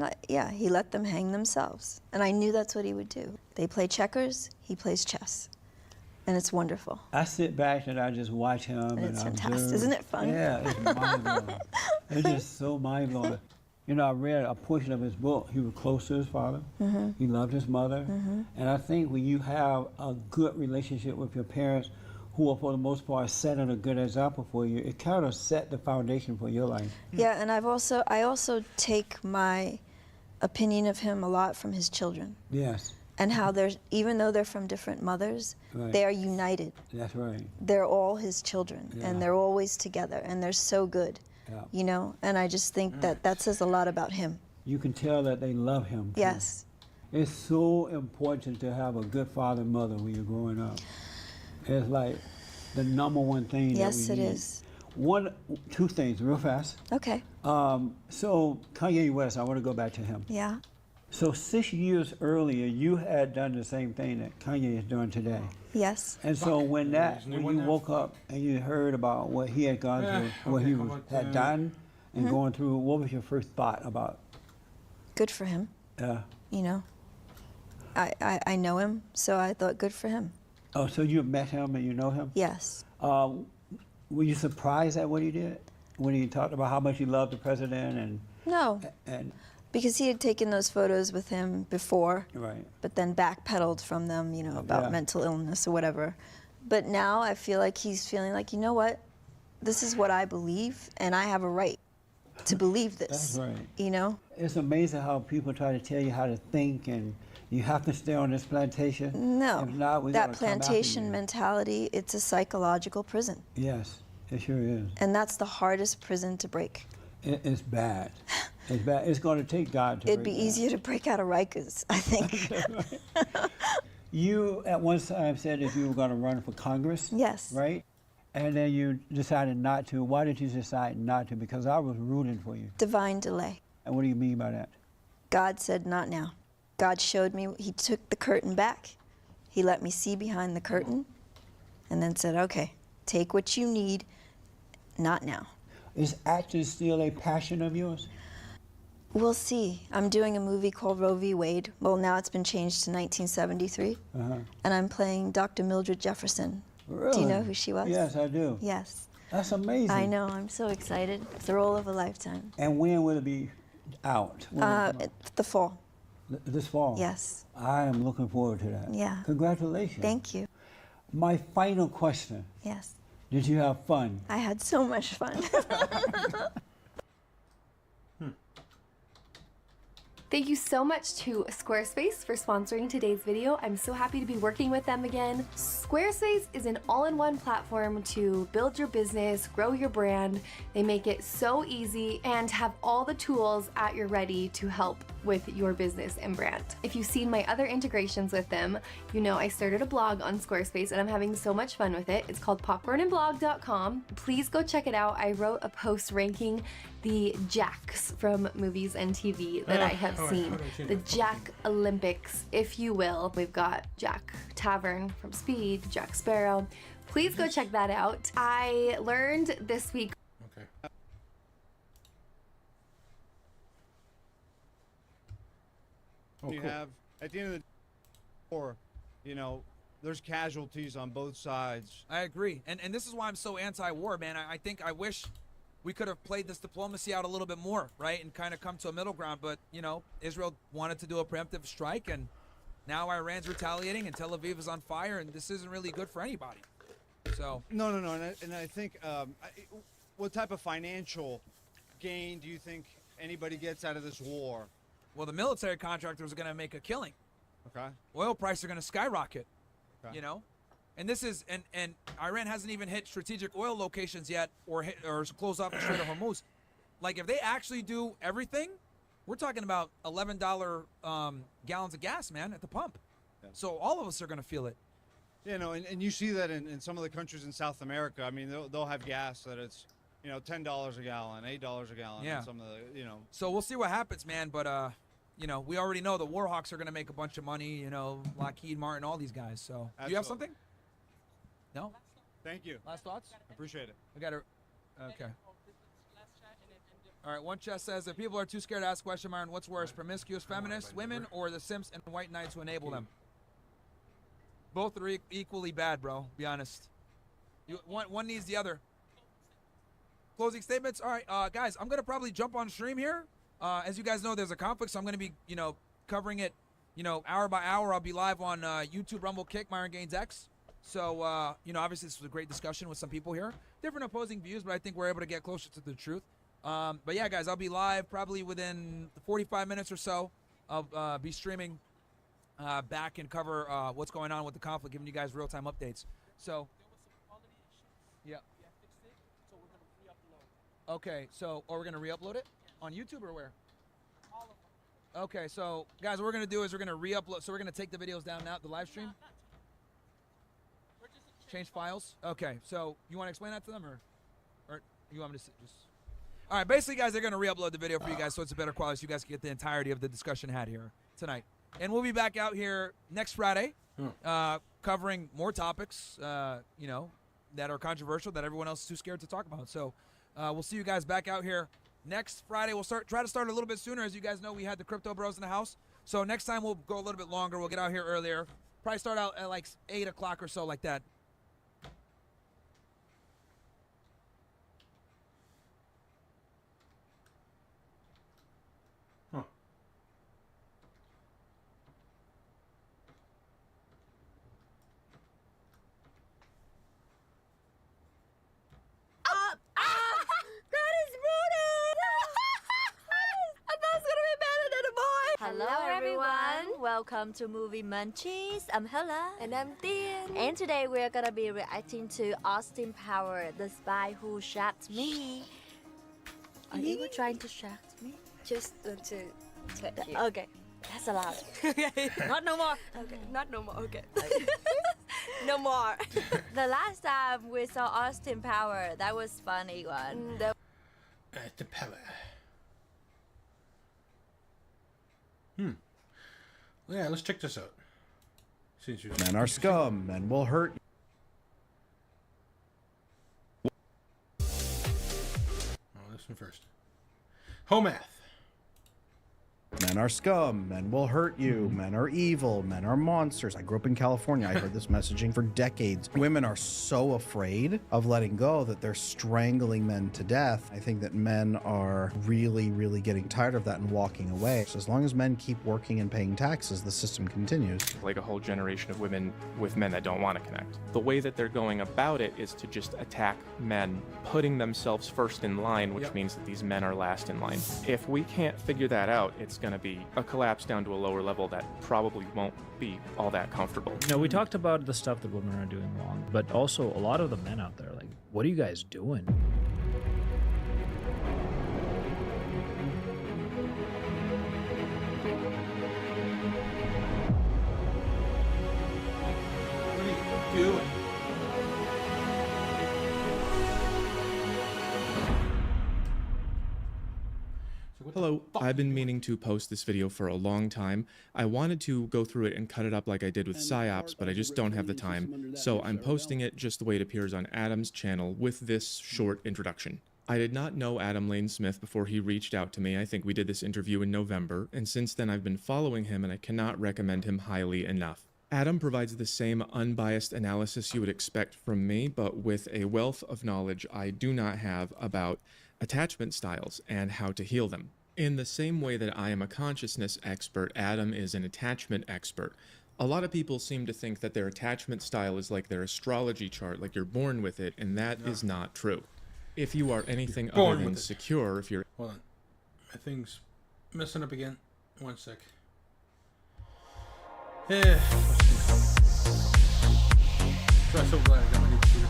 he let them hang themselves. And I knew that's what he would do. They play checkers, he plays chess. And it's wonderful. I sit back and I just watch him and it's fantastic. observe. Isn't it fun? Yeah, it's mind-blowing. It's just so mind-blowing. You know, I read a portion of his book. He was close to his father. He loved his mother. And I think when you have a good relationship with your parents, who are for the most part setting a good example for you, it kind of set the foundation for your life. Yeah, and I also take my opinion of him a lot from his children. Yes. And how even though they're from different mothers, they are united. That's right. They're all his children, and they're always together, and they're so good. You know, and I just think that says a lot about him. You can tell that they love him. Too. Yes. It's so important to have a good father and mother when you're growing up. It's like the number one thing that we need. Yes, it is. Two things, real fast. Okay. So Kanye West, I want to go back to him. Yeah. So 6 years earlier, you had done the same thing that Kanye is doing today. Yes. And so when you woke up and you heard about what he had gone through, what he had done and going through, what was your first thought about? Good for him. Yeah. You know, I know him, so I thought good for him. Oh, so you met him and you know him? Yes. Were you surprised at what he did when he talked about how much he loved the president and? No. And because he had taken those photos with him before, right. But then backpedaled from them, you know, about mental illness or whatever. But now I feel like he's feeling like, you know what, this is what I believe, and I have a right to believe this. That's right. You know? It's amazing how people try to tell you how to think, and you have to stay on this plantation. No, if not, we're that gonna come after plantation you. mentality, it's a psychological prison. Yes, it sure is. And that's the hardest prison to break. It's bad. It's bad. It's going to take God to It'd break be that. easier to break out of Rikers, I think. You, at one time, said that you were going to run for Congress. Yes. Right? And then you decided not to. Why did you decide not to? Because I was rooting for you. Divine delay. And what do you mean by that? God said, not now. God showed me, he took the curtain back. He let me see behind the curtain and then said, okay, take what you need, not now. Is acting still a passion of yours? We'll see. I'm doing a movie called Roe v. Wade. Well, now it's been changed to 1973. And I'm playing Dr. Mildred Jefferson. Really? Do you know who she was? Yes, I do. Yes. That's amazing. I know. I'm so excited. It's the role of a lifetime. And when will it be out? When will it come out? The fall. This fall? Yes. I am looking forward to that. Yeah. Congratulations. Thank you. My final question. Yes. Did you have fun? I had so much fun. Thank you so much to Squarespace for sponsoring today's video. I'm so happy to be working with them again. Squarespace is an all-in-one platform to build your business, grow your brand. They make it so easy and have all the tools at your ready to help with your business and brand. If you've seen my other integrations with them, you know I started a blog on Squarespace and I'm having so much fun with it. It's called popcornandblog.com. Please go check it out. I wrote a post ranking the Jacks from movies and TV that I have seen. The Jack Olympics, if you will. We've got Jack Tavern from Speed, Jack Sparrow. Please go check that out. I learned this week. Okay. You have, at the end of the war, you know, there's casualties on both sides. I agree. And this is why I'm so anti-war, man. I wish we could have played this diplomacy out a little bit more, right? And kind of come to a middle ground. But, you know, Israel wanted to do a preemptive strike, and now Iran's retaliating, and Tel Aviv is on fire, and this isn't really good for anybody. So. No. And I think, what type of financial gain do you think anybody gets out of this war? Well, the military contractors are going to make a killing. Okay. Oil prices are going to skyrocket. Okay. You know, and this is and Iran hasn't even hit strategic oil locations yet, or closed off the Strait of Hormuz. Like if they actually do everything, we're talking about $11 gallons of gas, man, at the pump. Yeah. So all of us are going to feel it. You know, and you see that in some of the countries in South America. I mean, they'll have gas that it's, you know, $10 a gallon, $8 a gallon. Yeah. And some of the, you know. So we'll see what happens, man. But you know, we already know the Warhawks are going to make a bunch of money. You know, Lockheed Martin, all these guys. So do you have something? No. Thank you. Last thoughts? Appreciate it. We got to. Okay. All right. One chat says if people are too scared to ask a question, Myron, what's worse, promiscuous feminists, women, or the simps and white knights who enable them? Both are equally bad, bro. Be honest. One needs the other. Closing statements. All right, guys. I'm gonna probably jump on stream here. As you guys know, there's a conflict, so I'm gonna be, you know, covering it, you know, hour by hour. I'll be live on YouTube, Rumble, Kick, Myron Gaines X. So, you know, obviously this was a great discussion with some people here. Different opposing views, but I think we're able to get closer to the truth. But yeah, guys, I'll be live probably within 45 minutes or so. I'll be streaming back and cover what's going on with the conflict, giving you guys real-time updates. So, yeah. Okay, so we're going to re-upload it on YouTube or where? Okay, so guys, what we're going to do is we're going to re-upload. So we're going to take the videos down now, the live stream. Change files. Okay, so you want to explain that to them, or you want me to just? All right, basically, guys, they're going to re-upload the video for you guys, so it's a better quality, so you guys can get the entirety of the discussion had here tonight. And we'll be back out here next Friday, covering more topics, you know, that are controversial that everyone else is too scared to talk about. So we'll see you guys back out here next Friday. We'll try to start a little bit sooner. As you guys know, we had the Crypto Bros in the house. So next time we'll go a little bit longer. We'll get out here earlier. Probably start out at like 8 o'clock or so, like that. Hello everyone, welcome to Movie Munchies. I'm Hella. And I'm Thin. And today we're gonna be reacting to Austin Power, the spy who shot me. Are you trying to shot me? Just to touch you. Okay, that's allowed. Not no more. Okay, not no more. Okay. No more. The last time we saw Austin Power, that was funny one. The power. Yeah, let's check this out. Men are scum and will hurt you. Oh, this one first. Homath. Men are scum, men will hurt you, men are evil, men are monsters. I grew up in California. I heard this messaging for decades. Women are so afraid of letting go that they're strangling men to death. I think that men are really, really getting tired of that and walking away. So as long as men keep working and paying taxes, the system continues. Like a whole generation of women with men that don't want to connect. The way that they're going about it is to just attack men, putting themselves first in line, which means that these men are last in line. If we can't figure that out, it's going to be a collapse down to a lower level that probably won't be all that comfortable. You know, we talked about the stuff that women are doing wrong, but also a lot of the men out there, like, what are you guys doing? What are you doing? Hello, I've been meaning to post this video for a long time. I wanted to go through it and cut it up like I did with PsyOps, but I just don't have the time, so I'm posting it just the way it appears on Adam's channel with this short introduction. I did not know Adam Lane Smith before he reached out to me. I think we did this interview in November, and since then I've been following him and I cannot recommend him highly enough. Adam provides the same unbiased analysis you would expect from me, but with a wealth of knowledge I do not have about attachment styles and how to heal them. In the same way that I am a consciousness expert, Adam is an attachment expert. A lot of people seem to think that their attachment style is like their astrology chart, like you're born with it, and that is not true. If you are anything other than secure, if you're... Hold on. My thing's messing up again. One sec. Yeah. So I'm so glad I got my new computer.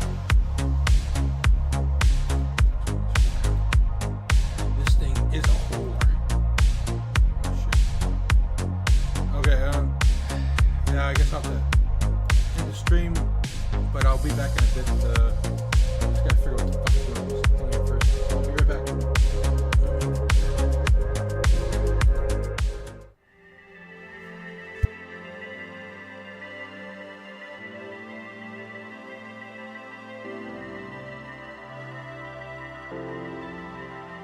This thing is a whore. Oh, shit. Okay, yeah, I guess I'll have to end the stream, but I'll be back in a bit. Just gotta figure out what the fuck is going on first. I'll be right back.